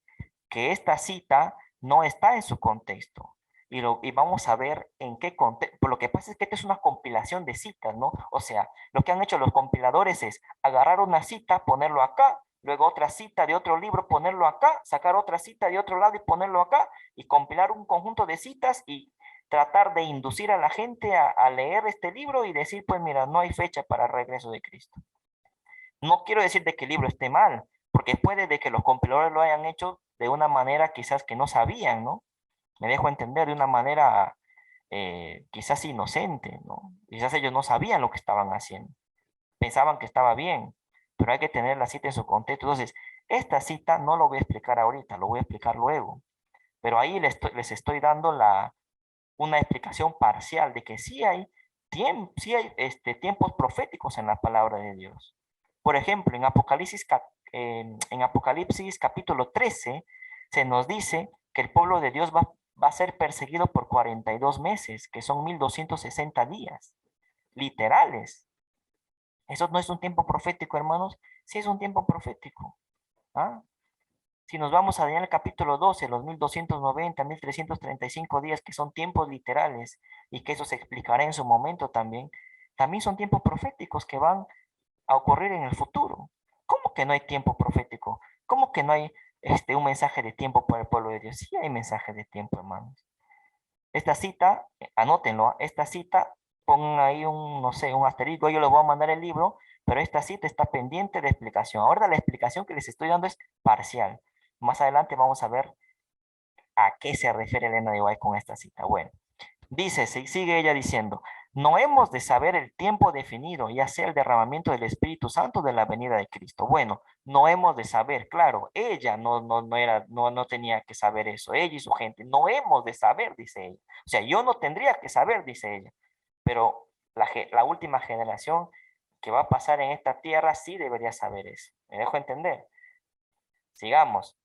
que esta cita no está en su contexto. y vamos a ver en qué contexto. Lo que pasa es que esta es una compilación de citas, ¿no? O sea, lo que han hecho los compiladores es agarrar una cita, ponerlo acá, luego otra cita de otro libro, ponerlo acá, sacar otra cita de otro lado y ponerlo acá, y compilar un conjunto de citas y tratar de inducir a la gente a leer este libro y decir, pues mira, no hay fecha para el regreso de Cristo. No quiero decir de que el libro esté mal, porque puede de que los compiladores lo hayan hecho de una manera quizás que no sabían, ¿no? Me dejo entender de una manera quizás inocente, ¿no? Quizás ellos no sabían lo que estaban haciendo, pensaban que estaba bien, pero hay que tener la cita en su contexto. Entonces, esta cita no lo voy a explicar ahorita, lo voy a explicar luego, pero ahí les estoy dando una explicación parcial de que sí hay tiempos proféticos en la palabra de Dios. Por ejemplo, en Apocalipsis capítulo 13 se nos dice que el pueblo de Dios va a ser perseguido por 42 meses, que son 1260 días, literales. ¿Eso no es un tiempo profético, hermanos? Sí es un tiempo profético. ¿Ah? Si nos vamos a Daniel capítulo 12, los 1290, 1335 días, que son tiempos literales, y que eso se explicará en su momento también, también son tiempos proféticos que van a ocurrir en el futuro. ¿Cómo que no hay tiempo profético? ¿Cómo que no hay un mensaje de tiempo para el pueblo de Dios? Sí hay mensaje de tiempo, hermanos. Esta cita, anótenlo, esta cita, pongan ahí no sé, un asterisco, yo les voy a mandar el libro, pero esta cita está pendiente de explicación. Ahora la explicación que les estoy dando es parcial. Más adelante vamos a ver a qué se refiere Elena de White con esta cita. Bueno, dice, sigue ella diciendo, no hemos de saber el tiempo definido, ya sea el derramamiento del Espíritu Santo de la venida de Cristo. Bueno, no hemos de saber, claro, ella no tenía que saber eso, ella y su gente, no hemos de saber, dice ella. O sea, yo no tendría que saber, dice ella, pero la última generación que va a pasar en esta tierra sí debería saber eso. ¿Me dejo entender? Sigamos.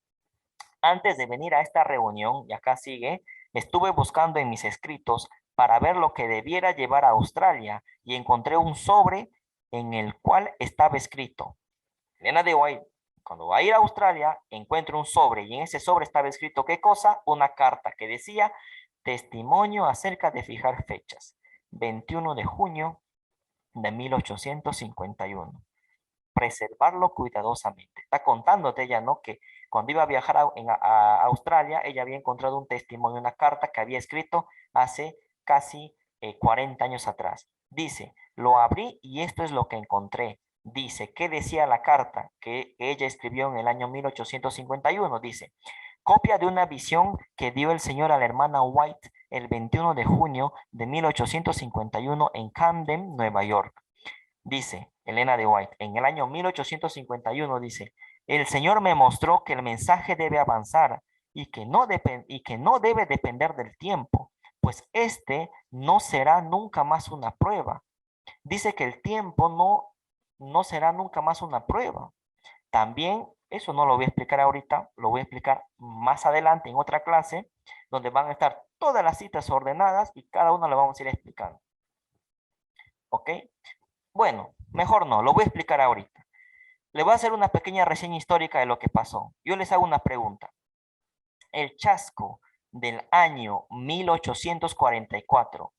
Antes de venir a esta reunión, y acá sigue, estuve buscando en mis escritos para ver lo que debiera llevar a Australia y encontré un sobre en el cual estaba escrito. Elena de White, cuando va a ir a Australia, encuentra un sobre y en ese sobre estaba escrito ¿qué cosa? Una carta que decía testimonio acerca de fijar fechas. 21 de junio de 1851. Preservarlo cuidadosamente. Está contándote ella, ¿no? Que cuando iba a viajar a Australia, ella había encontrado un testimonio, una carta que había escrito hace casi 40 años atrás. Dice, lo abrí y esto es lo que encontré. Dice, ¿qué decía la carta que ella escribió en el año 1851? Dice, copia de una visión que dio el Señor a la hermana White el 21 de junio de 1851 en Camden, Nueva York. Dice Elena de White, en el año 1851 dice, el Señor me mostró que el mensaje debe avanzar y que no debe depender del tiempo, pues este no será nunca más una prueba. Dice que el tiempo no será nunca más una prueba. También, eso no lo voy a explicar ahorita, lo voy a explicar más adelante en otra clase, donde van a estar todas las citas ordenadas y cada una lo vamos a ir explicando. ¿Ok? Bueno, mejor no, lo voy a explicar ahorita. Le voy a hacer una pequeña reseña histórica de lo que pasó. Yo les hago una pregunta. El chasco del año 1844,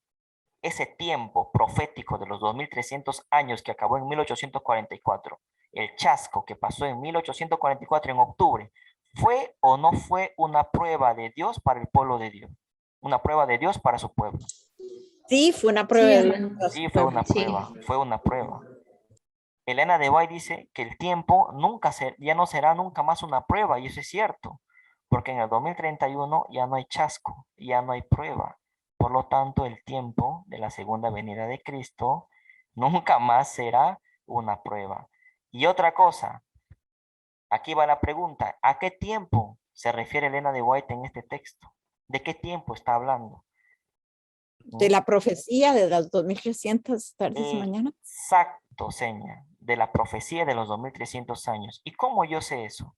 ese tiempo profético de los 2300 años que acabó en 1844, el chasco que pasó en 1844 en octubre, ¿fue o no fue una prueba de Dios para el pueblo de Dios? Una prueba de Dios para su pueblo. Sí, fue una prueba Sí, de Dios hermano. para su Sí, fue pueblo. una prueba, fue una prueba. Elena de White dice que el tiempo ya no será nunca más una prueba, y eso es cierto, porque en el 2031 ya no hay chasco, ya no hay prueba. Por lo tanto, el tiempo de la segunda venida de Cristo nunca más será una prueba. Y otra cosa, aquí va la pregunta, ¿a qué tiempo se refiere Elena de White en este texto? ¿De qué tiempo está hablando? De la profecía de las 2300 tardes y mañana. Exacto, seña, de la profecía de los 2300 años. ¿Y cómo yo sé eso?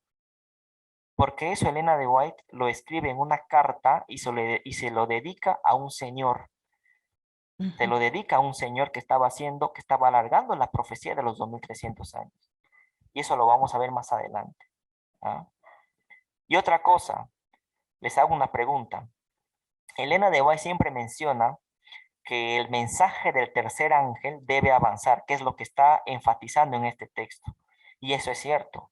Porque eso Elena de White lo escribe en una carta y se lo dedica a un señor. Se lo dedica a un señor que estaba alargando la profecía de los 2300 años. Y eso lo vamos a ver más adelante. ¿Ah? Y otra cosa, les hago una pregunta. Elena de White siempre menciona que el mensaje del tercer ángel debe avanzar, que es lo que está enfatizando en este texto. Y eso es cierto.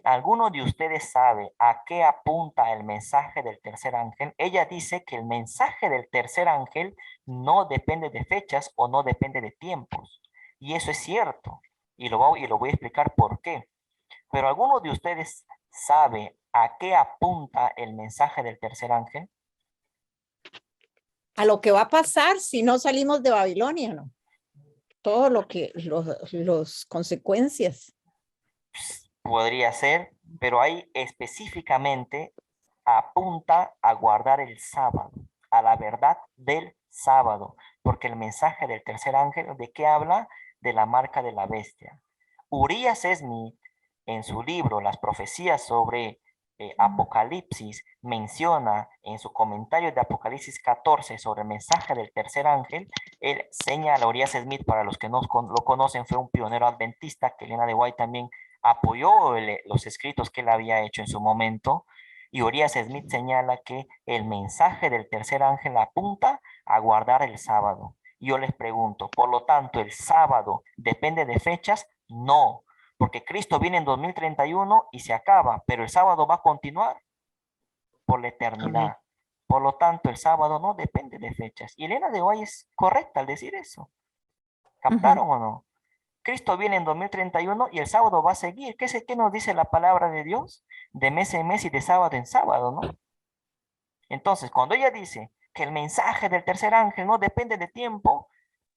¿Alguno de ustedes sabe a qué apunta el mensaje del tercer ángel? Ella dice que el mensaje del tercer ángel no depende de fechas o no depende de tiempos. Y eso es cierto. Y lo voy a explicar por qué. Pero ¿alguno de ustedes sabe a qué apunta el mensaje del tercer ángel? A lo que va a pasar si no salimos de Babilonia, ¿no? Todo lo que, los consecuencias. Podría ser, pero ahí específicamente apunta a guardar el sábado, a la verdad del sábado, porque el mensaje del tercer ángel, ¿de qué habla? De la marca de la bestia. Urias Smith, en su libro Las profecías sobre Apocalipsis, menciona en su comentario de Apocalipsis 14 sobre el mensaje del tercer ángel. Él señala, Urias Smith, para los que no lo conocen, fue un pionero adventista que Elena de White también apoyó los escritos que él había hecho en su momento. Y Urias Smith señala que el mensaje del tercer ángel apunta a guardar el sábado. Yo les pregunto, por lo tanto, ¿el sábado depende de fechas? No, porque Cristo viene en 2031 y se acaba, pero el sábado va a continuar por la Amén. eternidad. Por lo tanto, el sábado no depende de fechas. Y Elena de Hoy es correcta al decir eso. ¿Captaron o no? Cristo viene en 2031 y el sábado va a seguir. ¿Qué nos dice la palabra de Dios? De mes en mes y de sábado en sábado, ¿no? Entonces, cuando ella dice que el mensaje del tercer ángel no depende de tiempo,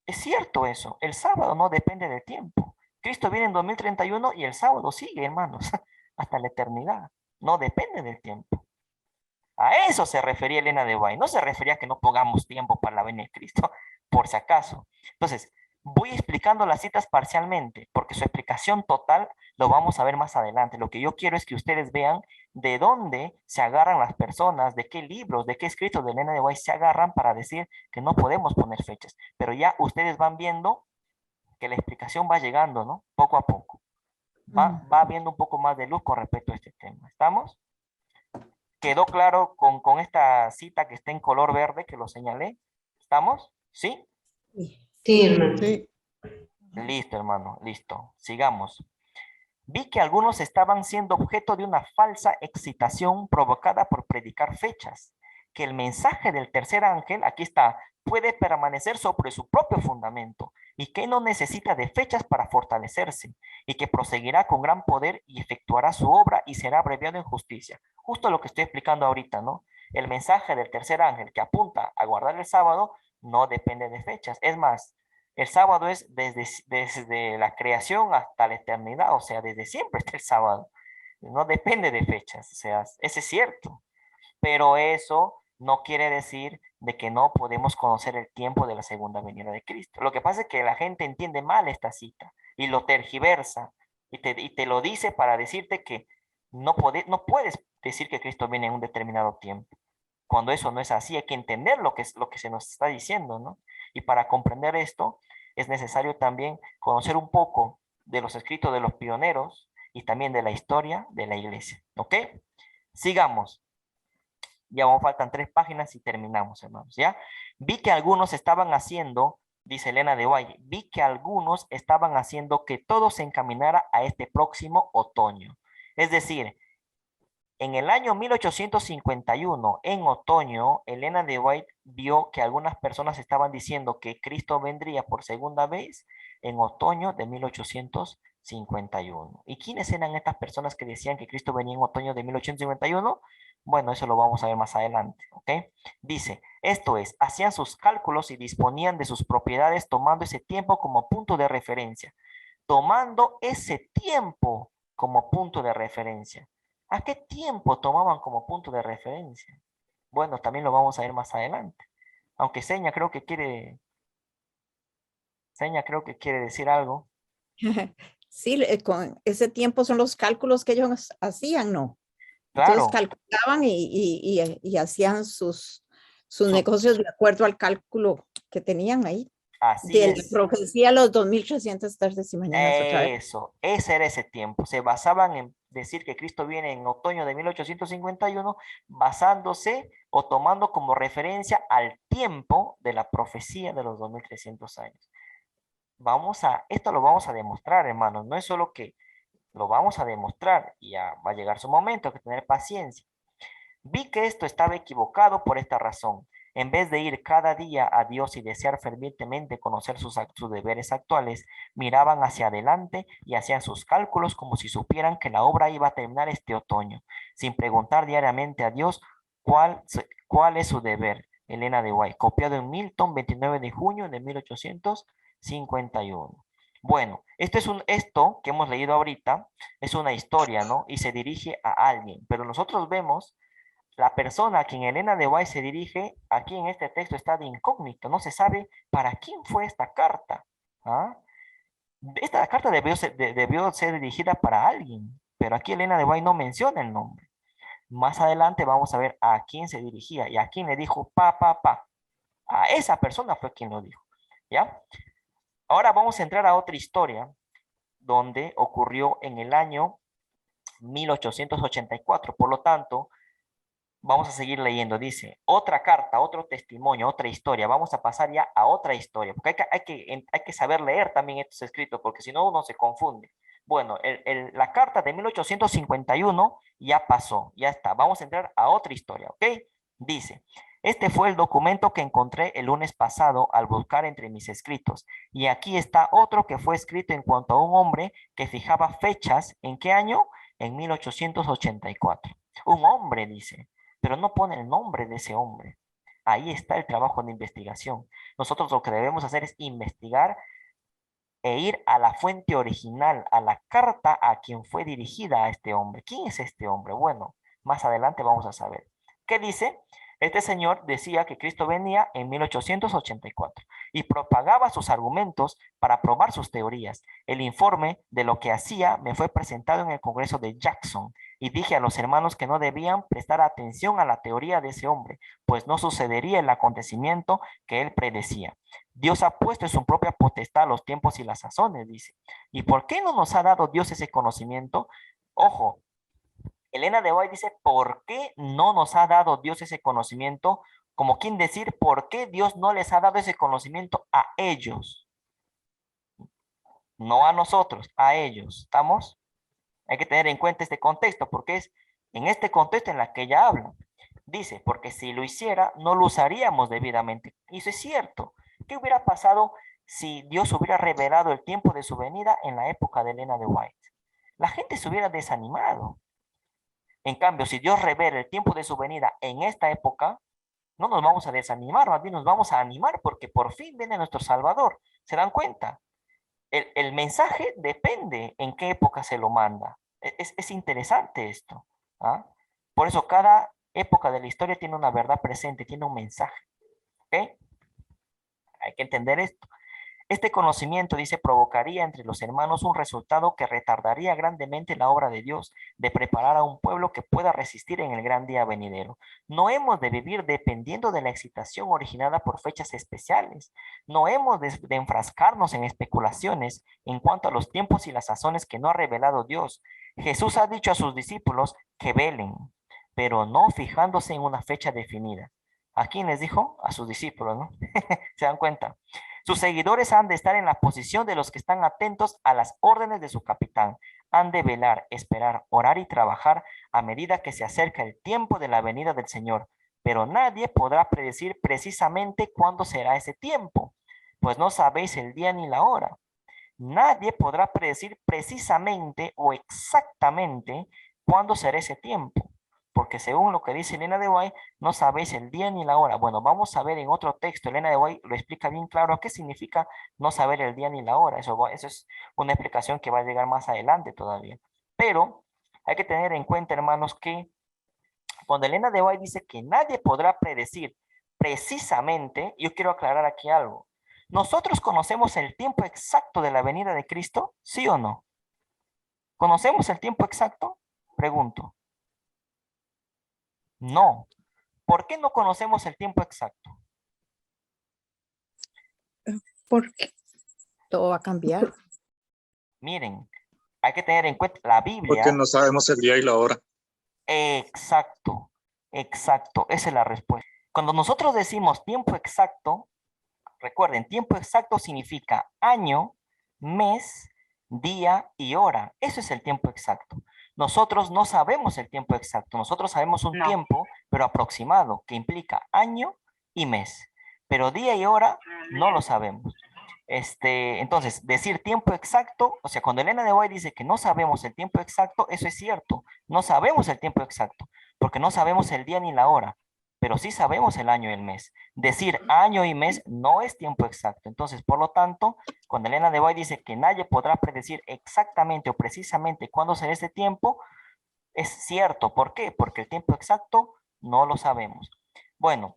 es cierto eso. El sábado no depende de tiempo. Cristo viene en 2031 y el sábado sigue, hermanos, hasta la eternidad. No depende del tiempo. A eso se refería Elena de White. No se refería a que no pongamos tiempo para la venida de Cristo, por si acaso. Entonces, voy explicando las citas parcialmente, porque su explicación total lo vamos a ver más adelante. Lo que yo quiero es que ustedes vean de dónde se agarran las personas, de qué libros, de qué escritos de Elena de White se agarran para decir que no podemos poner fechas. Pero ya ustedes van viendo que la explicación va llegando, ¿no? Poco a poco. Va viendo un poco más de luz con respecto a este tema. ¿Estamos? ¿Quedó claro con esta cita que está en color verde que lo señalé? ¿Estamos? ¿Sí? Sí, hermano. Sí. Listo, hermano, listo. Sigamos. Vi que algunos estaban siendo objeto de una falsa excitación provocada por predicar fechas, que el mensaje del tercer ángel, aquí está, puede permanecer sobre su propio fundamento y que no necesita de fechas para fortalecerse y que proseguirá con gran poder y efectuará su obra y será abreviado en justicia. Justo lo que estoy explicando ahorita, ¿no? El mensaje del tercer ángel que apunta a guardar el sábado no depende de fechas. Es más, el sábado es desde la creación hasta la eternidad, o sea, desde siempre está el sábado. No depende de fechas, o sea, ese es cierto. Pero eso no quiere decir de que no podemos conocer el tiempo de la segunda venida de Cristo. Lo que pasa es que la gente entiende mal esta cita y lo tergiversa y te lo dice para decirte que no puedes decir que Cristo viene en un determinado tiempo. Cuando eso no es así, hay que entender lo que se nos está diciendo, ¿no? Y para comprender esto, es necesario también conocer un poco de los escritos de los pioneros y también de la historia de la iglesia, ¿ok? Sigamos. Ya aún faltan 3 páginas y terminamos, hermanos, ¿ya? Vi que algunos estaban haciendo, dice Elena de Valle, vi que algunos estaban haciendo que todo se encaminara a este próximo otoño. Es decir, en el año 1851, en otoño, Elena de White vio que algunas personas estaban diciendo que Cristo vendría por segunda vez en otoño de 1851. ¿Y quiénes eran estas personas que decían que Cristo venía en otoño de 1851? Bueno, eso lo vamos a ver más adelante, ¿ok? Dice, esto es, hacían sus cálculos y disponían de sus propiedades tomando ese tiempo como punto de referencia. Tomando ese tiempo como punto de referencia. ¿A qué tiempo tomaban como punto de referencia? Bueno, también lo vamos a ver más adelante. Aunque Seña creo que quiere decir algo. Sí, con ese tiempo son los cálculos que ellos hacían, ¿no? Entonces Claro, calculaban y hacían sus su- negocios de acuerdo al cálculo que tenían ahí. Así De la es. profecía, los 2300 tardes y mañanas otra vez. Eso, ese era ese tiempo. Se basaban en decir que Cristo viene en otoño de 1851, basándose o tomando como referencia al tiempo de la profecía de los 2300 años. Esto lo vamos a demostrar, hermanos. No es solo que lo vamos a demostrar y ya va a llegar su momento, hay que tener paciencia. Vi que esto estaba equivocado por esta razón. En vez de ir cada día a Dios y desear fervientemente conocer sus deberes actuales, miraban hacia adelante y hacían sus cálculos como si supieran que la obra iba a terminar este otoño, sin preguntar diariamente a Dios cuál es su deber. Elena de White, copiado en Milton, 29 de junio de 1851. Bueno, esto que hemos leído ahorita es una historia, ¿no? Y se dirige a alguien, pero nosotros vemos la persona a quien Elena de White se dirige, aquí en este texto está de incógnito, no se sabe para quién fue esta carta. ¿Ah? Esta carta debió ser dirigida para alguien, pero aquí Elena de White no menciona el nombre. Más adelante vamos a ver a quién se dirigía y a quién le dijo pa, pa, pa. A esa persona fue quien lo dijo. ¿Ya? Ahora vamos a entrar a otra historia donde ocurrió en el año 1884. Por lo tanto, vamos a seguir leyendo. Dice, otra carta, otro testimonio, otra historia. Vamos a pasar ya a otra historia, porque hay que saber leer también estos escritos, porque si no uno se confunde. Bueno, la carta de 1851 ya pasó, ya está. Vamos a entrar a otra historia, ¿ok? Dice, este fue el documento que encontré el lunes pasado al buscar entre mis escritos. Y aquí está otro que fue escrito en cuanto a un hombre que fijaba fechas. ¿En qué año? En 1884. Un hombre, dice, pero no pone el nombre de ese hombre. Ahí está el trabajo de investigación. Nosotros lo que debemos hacer es investigar e ir a la fuente original, a la carta a quien fue dirigida a este hombre. ¿Quién es este hombre? Bueno, más adelante vamos a saber. ¿Qué dice? Este señor decía que Cristo venía en 1884 y propagaba sus argumentos para probar sus teorías. El informe de lo que hacía me fue presentado en el Congreso de Jackson y dije a los hermanos que no debían prestar atención a la teoría de ese hombre, pues no sucedería el acontecimiento que él predecía. Dios ha puesto en su propia potestad los tiempos y las sazones, dice. ¿Y por qué no nos ha dado Dios ese conocimiento? Ojo, Elena de White dice, ¿por qué no nos ha dado Dios ese conocimiento? Como quien decir, ¿por qué Dios no les ha dado ese conocimiento a ellos? No a nosotros, a ellos. ¿Estamos? Hay que tener en cuenta este contexto, porque es en este contexto en la que ella habla. Dice, porque si lo hiciera, no lo usaríamos debidamente. Y eso es cierto. ¿Qué hubiera pasado si Dios hubiera revelado el tiempo de su venida en la época de Elena de White? La gente se hubiera desanimado. En cambio, si Dios revela el tiempo de su venida en esta época, no nos vamos a desanimar, más bien nos vamos a animar porque por fin viene nuestro Salvador. ¿Se dan cuenta? El mensaje depende en qué época se lo manda. Es interesante esto. ¿Ah? Por eso cada época de la historia tiene una verdad presente, tiene un mensaje. ¿Ok? Hay que entender esto. Este conocimiento, dice, provocaría entre los hermanos un resultado que retardaría grandemente la obra de Dios, de preparar a un pueblo que pueda resistir en el gran día venidero. No hemos de vivir dependiendo de la excitación originada por fechas especiales. No hemos de enfrascarnos en especulaciones en cuanto a los tiempos y las sazones que no ha revelado Dios. Jesús ha dicho a sus discípulos que velen, pero no fijándose en una fecha definida. ¿A quién les dijo? A sus discípulos, ¿no? ¿Se dan cuenta? Sus seguidores han de estar en la posición de los que están atentos a las órdenes de su capitán. Han de velar, esperar, orar y trabajar a medida que se acerca el tiempo de la venida del Señor. Pero nadie podrá predecir precisamente cuándo será ese tiempo, pues no sabéis el día ni la hora. Nadie podrá predecir precisamente o exactamente cuándo será ese tiempo, porque según lo que dice Elena de White, no sabéis el día ni la hora. Bueno, vamos a ver en otro texto, Elena de White lo explica bien claro qué significa no saber el día ni la hora. Eso es una explicación que va a llegar más adelante todavía. Pero hay que tener en cuenta, hermanos, que cuando Elena de White dice que nadie podrá predecir precisamente, yo quiero aclarar aquí algo. ¿Nosotros conocemos el tiempo exacto de la venida de Cristo? ¿Sí o no? ¿Conocemos el tiempo exacto? Pregunto. No. ¿Por qué no conocemos el tiempo exacto? Porque todo va a cambiar. Miren, hay que tener en cuenta la Biblia. Porque no sabemos el día y la hora. Exacto, exacto, esa es la respuesta. Cuando nosotros decimos tiempo exacto, recuerden, tiempo exacto significa año, mes, día y hora. Eso es el tiempo exacto. Nosotros no sabemos el tiempo exacto. Nosotros sabemos un tiempo, pero aproximado, que implica año y mes. Pero día y hora no lo sabemos. Entonces, decir tiempo exacto, o sea, cuando Elena de White dice que no sabemos el tiempo exacto, eso es cierto. No sabemos el tiempo exacto, porque no sabemos el día ni la hora, pero sí sabemos el año y el mes. Decir año y mes no es tiempo exacto. Entonces, por lo tanto, cuando Elena de White dice que nadie podrá predecir exactamente o precisamente cuándo será este tiempo, es cierto. ¿Por qué? Porque el tiempo exacto no lo sabemos. Bueno,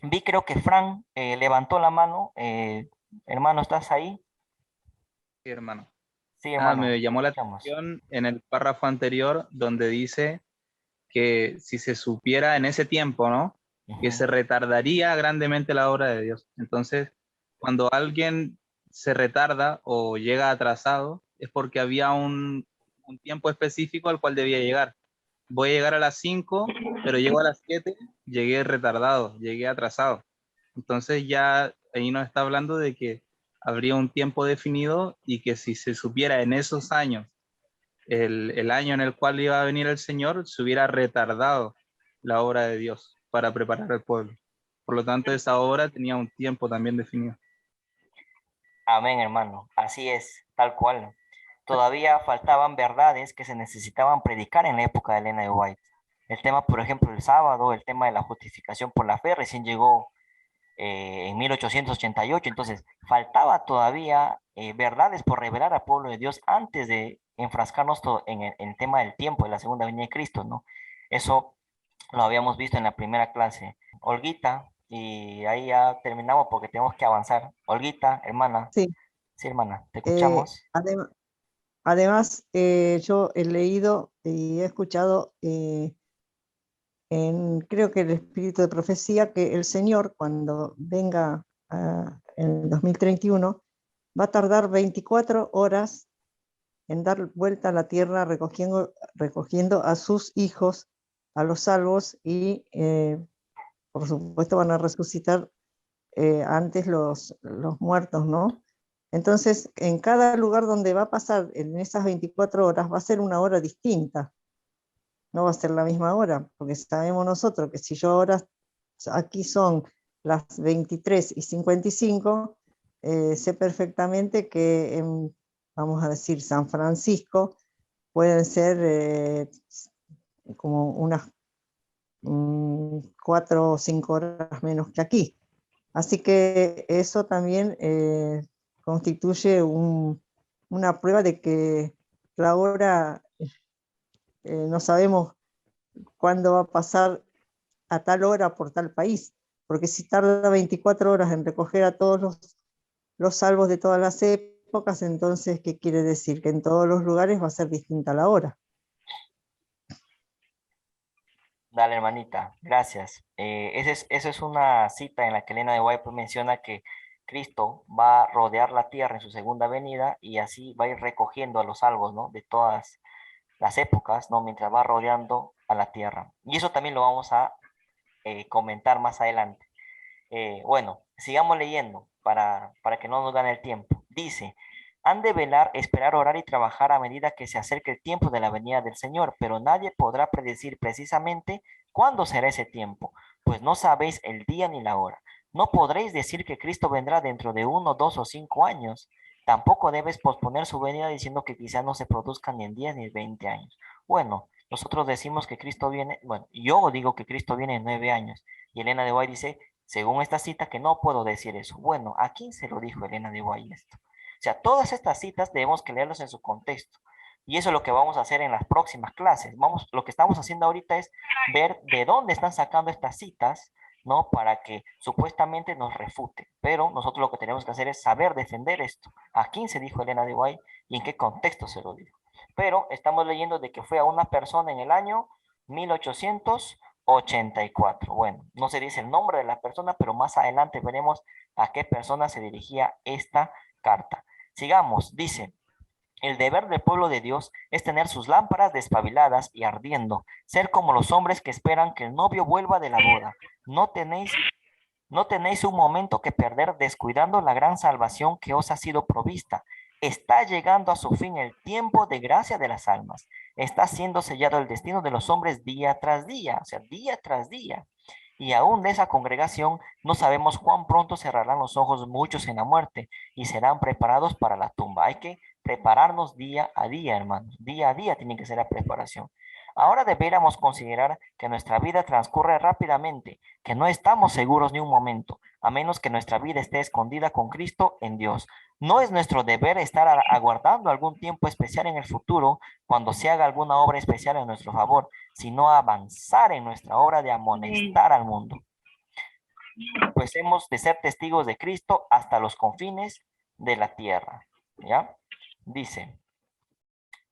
vi creo que Fran levantó la mano. Hermano, ¿estás ahí? Sí, hermano. Sí, hermano. Me llamó la Escuchamos. atención en el párrafo anterior donde dice que si se supiera en ese tiempo, ¿no? Que se retardaría grandemente la obra de Dios. Entonces, cuando alguien se retarda o llega atrasado, es porque había un tiempo específico al cual debía llegar. Voy a llegar a las 5, pero llego a las 7, llegué retardado, llegué atrasado. Entonces ya ahí nos está hablando de que habría un tiempo definido y que si se supiera en esos años, el año en el cual iba a venir el Señor, se hubiera retardado la obra de Dios para preparar al pueblo. Por lo tanto, esa obra tenía un tiempo también definido. Amén, hermano. Así es, tal cual. Todavía faltaban verdades que se necesitaban predicar en la época de Elena de White. El tema, por ejemplo, el sábado, el tema de la justificación por la fe, recién llegó en 1888. Entonces, faltaba todavía verdades por revelar al pueblo de Dios antes de enfrascarnos en el tema del tiempo de la segunda venida de Cristo, ¿no? Eso lo habíamos visto en la primera clase. Olguita, y ahí ya terminamos porque tenemos que avanzar. Olguita, hermana. Sí, Sí, hermana, te escuchamos. además, yo he leído y he escuchado creo que el espíritu de profecía, que el Señor, cuando venga en 2031, va a tardar 24 horas en dar vuelta a la tierra recogiendo a sus hijos, a los salvos, y por supuesto van a resucitar antes los muertos, ¿no? Entonces, en cada lugar donde va a pasar en esas 24 horas va a ser una hora distinta, no va a ser la misma hora, porque sabemos nosotros que si yo ahora aquí son las 23:55, sé perfectamente que vamos a decir, San Francisco, pueden ser como unas 4 o 5 horas menos que aquí. Así que eso también constituye una prueba de que la hora no sabemos cuándo va a pasar a tal hora por tal país, porque si tarda 24 horas en recoger a todos los salvos de todas las épocas, entonces, ¿qué quiere decir? Que en todos los lugares va a ser distinta la hora. Dale, hermanita, gracias. Esa es una cita en la que Elena de White menciona que Cristo va a rodear la tierra en su segunda venida y así va a ir recogiendo a los salvos, ¿no? De todas las épocas, ¿no? Mientras va rodeando a la tierra. Y eso también lo vamos a comentar más adelante. Bueno, sigamos leyendo para que no nos gane el tiempo. Dice, han de velar, esperar, orar y trabajar a medida que se acerque el tiempo de la venida del Señor, pero nadie podrá predecir precisamente cuándo será ese tiempo, pues no sabéis el día ni la hora. No podréis decir que Cristo vendrá dentro de 1, 2 o 5 años. Tampoco debes posponer su venida diciendo que quizás no se produzca ni en 10 ni en 20 años. Bueno, nosotros decimos que Cristo viene, bueno, yo digo que Cristo viene en 9 años. Y Elena de White dice, según esta cita, que no puedo decir eso. Bueno, ¿a quién se lo dijo Elena de White esto? O sea, todas estas citas debemos que leerlas en su contexto. Y eso es lo que vamos a hacer en las próximas clases. Lo que estamos haciendo ahorita es ver de dónde están sacando estas citas, ¿no? Para que supuestamente nos refute. Pero nosotros lo que tenemos que hacer es saber defender esto. ¿A quién se dijo Elena de White y en qué contexto se lo dijo? Pero estamos leyendo de que fue a una persona en el año 1884. Bueno, no se dice el nombre de la persona, pero más adelante veremos ¿A qué persona se dirigía esta carta? Sigamos, dice. El deber del pueblo de Dios es tener sus lámparas despabiladas y ardiendo, ser como los hombres que esperan que el novio vuelva de la boda. No tenéis un momento que perder descuidando la gran salvación que os ha sido provista. Está llegando a su fin el tiempo de gracia de las almas. Está siendo sellado el destino de los hombres día tras día, o sea, día tras día. Y aún de esa congregación no sabemos cuán pronto cerrarán los ojos muchos en la muerte y serán preparados para la tumba. Hay que prepararnos día a día, hermanos. Día a día tiene que ser la preparación. Ahora deberíamos considerar que nuestra vida transcurre rápidamente, que no estamos seguros ni un momento, a menos que nuestra vida esté escondida con Cristo en Dios. No es nuestro deber estar aguardando algún tiempo especial en el futuro cuando se haga alguna obra especial en nuestro favor, sino avanzar en nuestra obra de amonestar al mundo. Pues hemos de ser testigos de Cristo hasta los confines de la tierra. ¿Ya? Dice,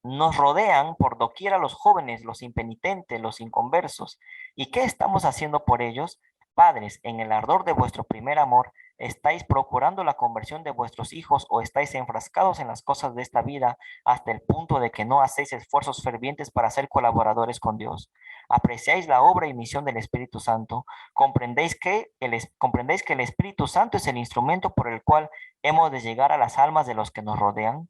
nos rodean por doquiera los jóvenes, los impenitentes, los inconversos. ¿Y qué estamos haciendo por ellos? Padres, en el ardor de vuestro primer amor, ¿estáis procurando la conversión de vuestros hijos o estáis enfrascados en las cosas de esta vida hasta el punto de que no hacéis esfuerzos fervientes para ser colaboradores con Dios? ¿Apreciáis la obra y misión del Espíritu Santo? ¿Comprendéis que el Espíritu Santo es el instrumento por el cual hemos de llegar a las almas de los que nos rodean?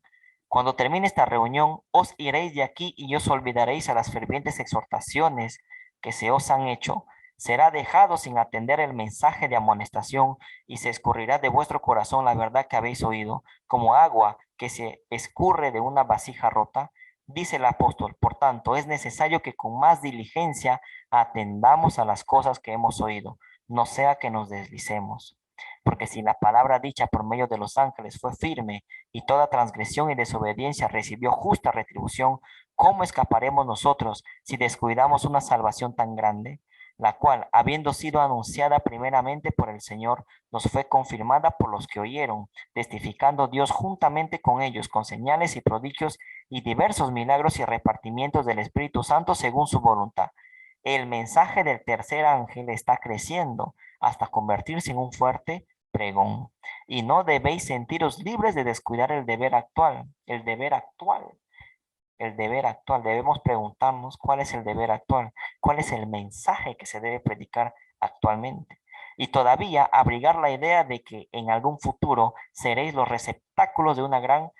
Cuando termine esta reunión, os iréis de aquí y os olvidaréis a las fervientes exhortaciones que se os han hecho. Será dejado sin atender el mensaje de amonestación y se escurrirá de vuestro corazón la verdad que habéis oído, como agua que se escurre de una vasija rota. Dice el apóstol, por tanto, es necesario que con más diligencia atendamos a las cosas que hemos oído, no sea que nos deslicemos. Porque si la palabra dicha por medio de los ángeles fue firme y toda transgresión y desobediencia recibió justa retribución, ¿cómo escaparemos nosotros si descuidamos una salvación tan grande? La cual, habiendo sido anunciada primeramente por el Señor, nos fue confirmada por los que oyeron, testificando Dios juntamente con ellos, con señales y prodigios y diversos milagros y repartimientos del Espíritu Santo según su voluntad. El mensaje del tercer ángel está creciendo hasta convertirse en un fuerte pregón. Y no debéis sentiros libres de descuidar el deber actual, el deber actual. El deber actual, debemos preguntarnos cuál es el deber actual, cuál es el mensaje que se debe predicar actualmente. Y todavía abrigar la idea de que en algún futuro seréis los receptáculos de una gran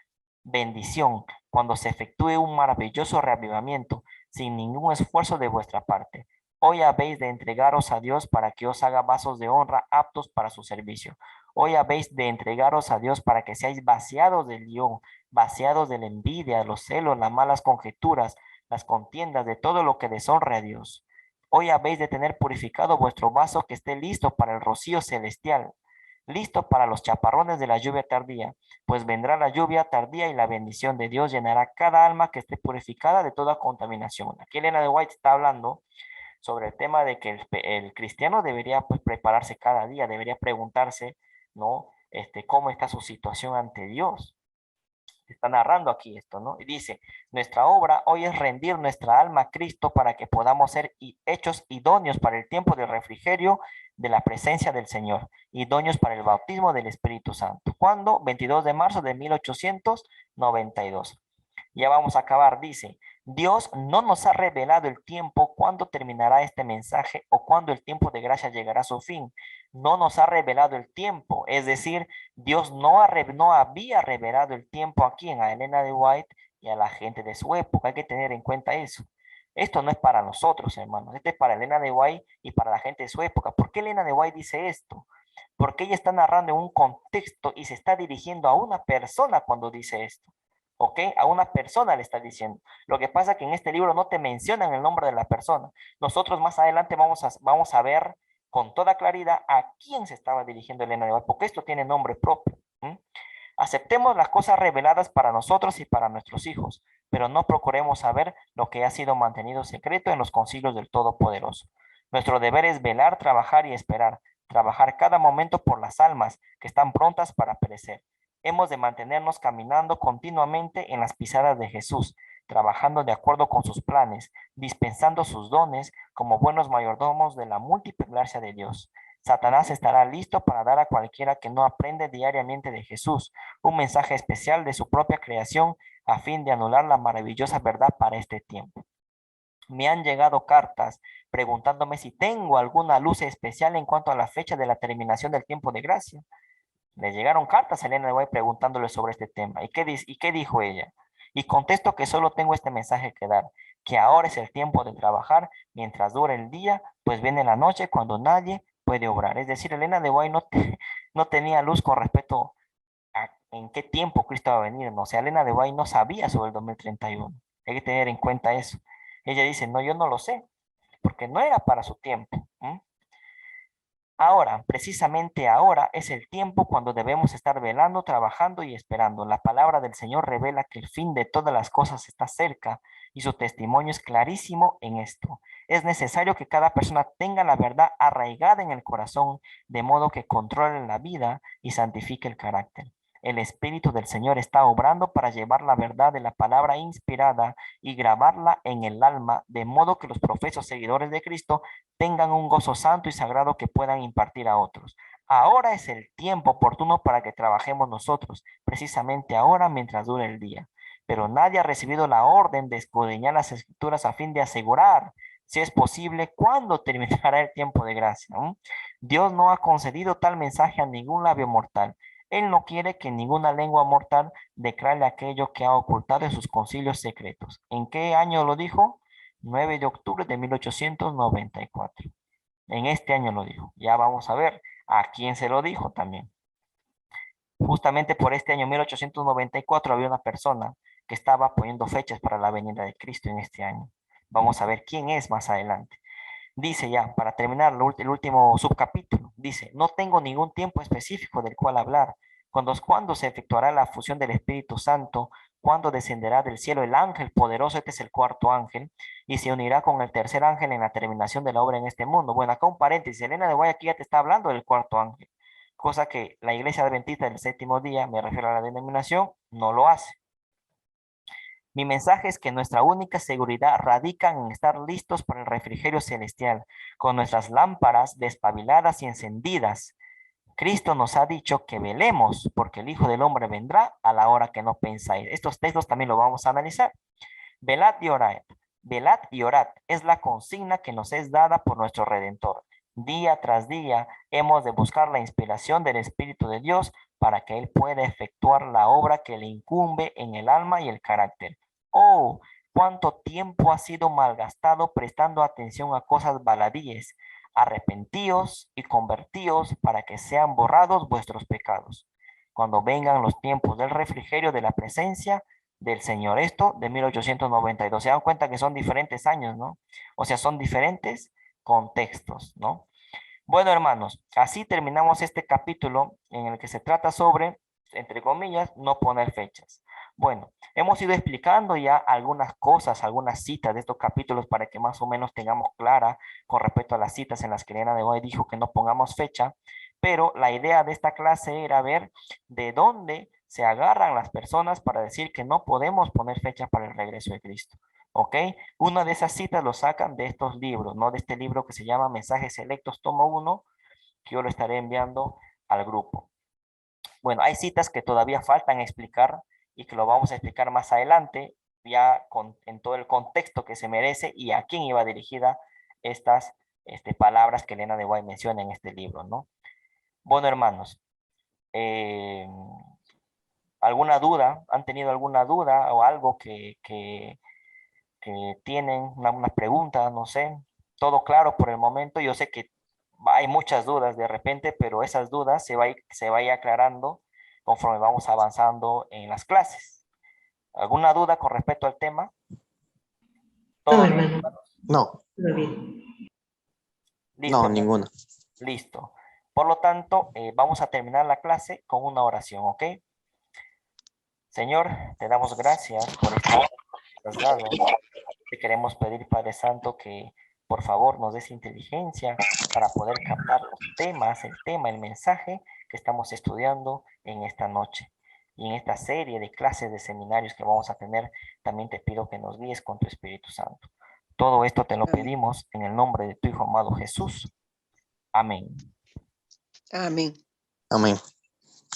bendición cuando se efectúe un maravilloso reavivamiento sin ningún esfuerzo de vuestra parte. Hoy habéis de entregaros a Dios para que os haga vasos de honra aptos para su servicio. Hoy habéis de entregaros a Dios para que seáis vaciados del yo, vaciados de la envidia, los celos, las malas conjeturas, las contiendas, de todo lo que deshonre a Dios. Hoy habéis de tener purificado vuestro vaso que esté listo para el rocío celestial, listo para los chaparrones de la lluvia tardía, pues vendrá la lluvia tardía y la bendición de Dios llenará cada alma que esté purificada de toda contaminación. Aquí Elena de White está hablando sobre el tema de que el cristiano debería pues prepararse cada día, debería preguntarse, ¿no? ¿Cómo está su situación ante Dios? Está narrando aquí esto, ¿no? Y dice, nuestra obra hoy es rendir nuestra alma a Cristo para que podamos ser hechos idóneos para el tiempo de refrigerio de la presencia del Señor, idóneos para el bautismo del Espíritu Santo. ¿Cuándo? 22 de marzo de 1892. Ya vamos a acabar, dice, Dios no nos ha revelado el tiempo cuándo terminará este mensaje o cuándo el tiempo de gracia llegará a su fin. No nos ha revelado el tiempo, es decir, Dios no había revelado el tiempo aquí en a Elena de White y a la gente de su época. Hay que tener en cuenta eso. Esto no es para nosotros, hermanos. Esto es para Elena de White y para la gente de su época. ¿Por qué Elena de White dice esto? Porque ella está narrando en un contexto y se está dirigiendo a una persona cuando dice esto. ¿Ok? A una persona le está diciendo. Lo que pasa es que en este libro no te mencionan el nombre de la persona. Nosotros más adelante vamos a ver con toda claridad a quién se estaba dirigiendo Elena de White, porque esto tiene nombre propio. Aceptemos las cosas reveladas para nosotros y para nuestros hijos, pero no procuremos saber lo que ha sido mantenido secreto en los concilios del Todopoderoso. Nuestro deber es velar, trabajar y esperar, trabajar cada momento por las almas que están prontas para perecer. Hemos de mantenernos caminando continuamente en las pisadas de Jesús, trabajando de acuerdo con sus planes, dispensando sus dones como buenos mayordomos de la múltiple gracia de Dios. Satanás estará listo para dar a cualquiera que no aprende diariamente de Jesús un mensaje especial de su propia creación a fin de anular la maravillosa verdad para este tiempo. Me han llegado cartas preguntándome si tengo alguna luz especial en cuanto a la fecha de la terminación del tiempo de gracia. Le llegaron cartas a Elena de White preguntándole sobre este tema. ¿Y qué dijo ella? Y contesto que solo tengo este mensaje que dar, que ahora es el tiempo de trabajar mientras dure el día, pues viene la noche cuando nadie puede obrar. Es decir, Elena de White no tenía luz con respecto a en qué tiempo Cristo va a venir. ¿No? O sea, Elena de White no sabía sobre el 2031. Hay que tener en cuenta eso. Ella dice, no, yo no lo sé, porque no era para su tiempo. Ahora, precisamente ahora es el tiempo cuando debemos estar velando, trabajando y esperando. La palabra del Señor revela que el fin de todas las cosas está cerca y su testimonio es clarísimo en esto. Es necesario que cada persona tenga la verdad arraigada en el corazón, de modo que controle la vida y santifique el carácter. El Espíritu del Señor está obrando para llevar la verdad de la palabra inspirada y grabarla en el alma, de modo que los profesos seguidores de Cristo tengan un gozo santo y sagrado que puedan impartir a otros. Ahora es el tiempo oportuno para que trabajemos nosotros, precisamente ahora mientras dure el día. Pero nadie ha recibido la orden de escudriñar las escrituras a fin de asegurar, si es posible, cuándo terminará el tiempo de gracia. Dios no ha concedido tal mensaje a ningún labio mortal. Él no quiere que ninguna lengua mortal declare aquello que ha ocultado en sus concilios secretos. ¿En qué año lo dijo? 9 de octubre de 1894. En este año lo dijo. Ya vamos a ver a quién se lo dijo también. Justamente por este año 1894 había una persona que estaba poniendo fechas para la venida de Cristo en este año. Vamos a ver quién es más adelante. Dice ya, para terminar el último subcapítulo, dice, no tengo ningún tiempo específico del cual hablar. Cuando se efectuará la fusión del Espíritu Santo, cuando descenderá del cielo el ángel poderoso, este es el cuarto ángel, y se unirá con el tercer ángel en la terminación de la obra en este mundo. Bueno, acá un paréntesis, Elena de Guayaquil ya te está hablando del cuarto ángel, cosa que la iglesia adventista del séptimo día, me refiero a la denominación, no lo hace. Mi mensaje es que nuestra única seguridad radica en estar listos para el refrigerio celestial, con nuestras lámparas despabiladas y encendidas. Cristo nos ha dicho que velemos, porque el Hijo del Hombre vendrá a la hora que no pensáis. Estos textos también los vamos a analizar. Velad y orad. Velad y orad es la consigna que nos es dada por nuestro Redentor. Día tras día hemos de buscar la inspiración del Espíritu de Dios para que Él pueda efectuar la obra que le incumbe en el alma y el carácter. Oh, cuánto tiempo ha sido malgastado prestando atención a cosas baladíes. Arrepentíos y convertíos para que sean borrados vuestros pecados. Cuando vengan los tiempos del refrigerio de la presencia del Señor. Esto de 1892. Se dan cuenta que son diferentes años, ¿no? O sea, son diferentes contextos, ¿no? Bueno, hermanos, así terminamos este capítulo en el que se trata sobre, entre comillas, no poner fechas. Bueno, hemos ido explicando ya algunas cosas, algunas citas de estos capítulos para que más o menos tengamos clara con respecto a las citas en las que Elena de hoy dijo que no pongamos fecha, pero la idea de esta clase era ver de dónde se agarran las personas para decir que no podemos poner fecha para el regreso de Cristo. ¿Ok? Una de esas citas lo sacan de estos libros, ¿no? De este libro que se llama Mensajes Selectos, tomo 1, que yo lo estaré enviando al grupo. Bueno, hay citas que todavía faltan explicar y que lo vamos a explicar más adelante, ya en todo el contexto que se merece y a quién iba dirigida estas palabras que Elena de White menciona en este libro, ¿no? Bueno, hermanos, ¿alguna duda? ¿Han tenido alguna duda o algo que tienen una pregunta? No sé, todo claro por el momento. Yo sé que hay muchas dudas de repente, pero esas dudas se va a ir aclarando conforme vamos avanzando en las clases. ¿Alguna duda con respecto al tema? No, hermano. No, Todo bien. Listo, no, hermano. ninguna. Listo. Por lo tanto, vamos a terminar la clase con una oración, ¿ok? Señor, te damos gracias por esta hora que has dado. Te queremos pedir, Padre Santo, que por favor nos des inteligencia para poder captar los temas, el mensaje que estamos estudiando en esta noche. Y en esta serie de clases de seminarios que vamos a tener, también te pido que nos guíes con tu Espíritu Santo. Todo esto te lo pedimos en el nombre de tu Hijo amado Jesús. Amén. Amén. Amén.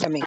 Amén.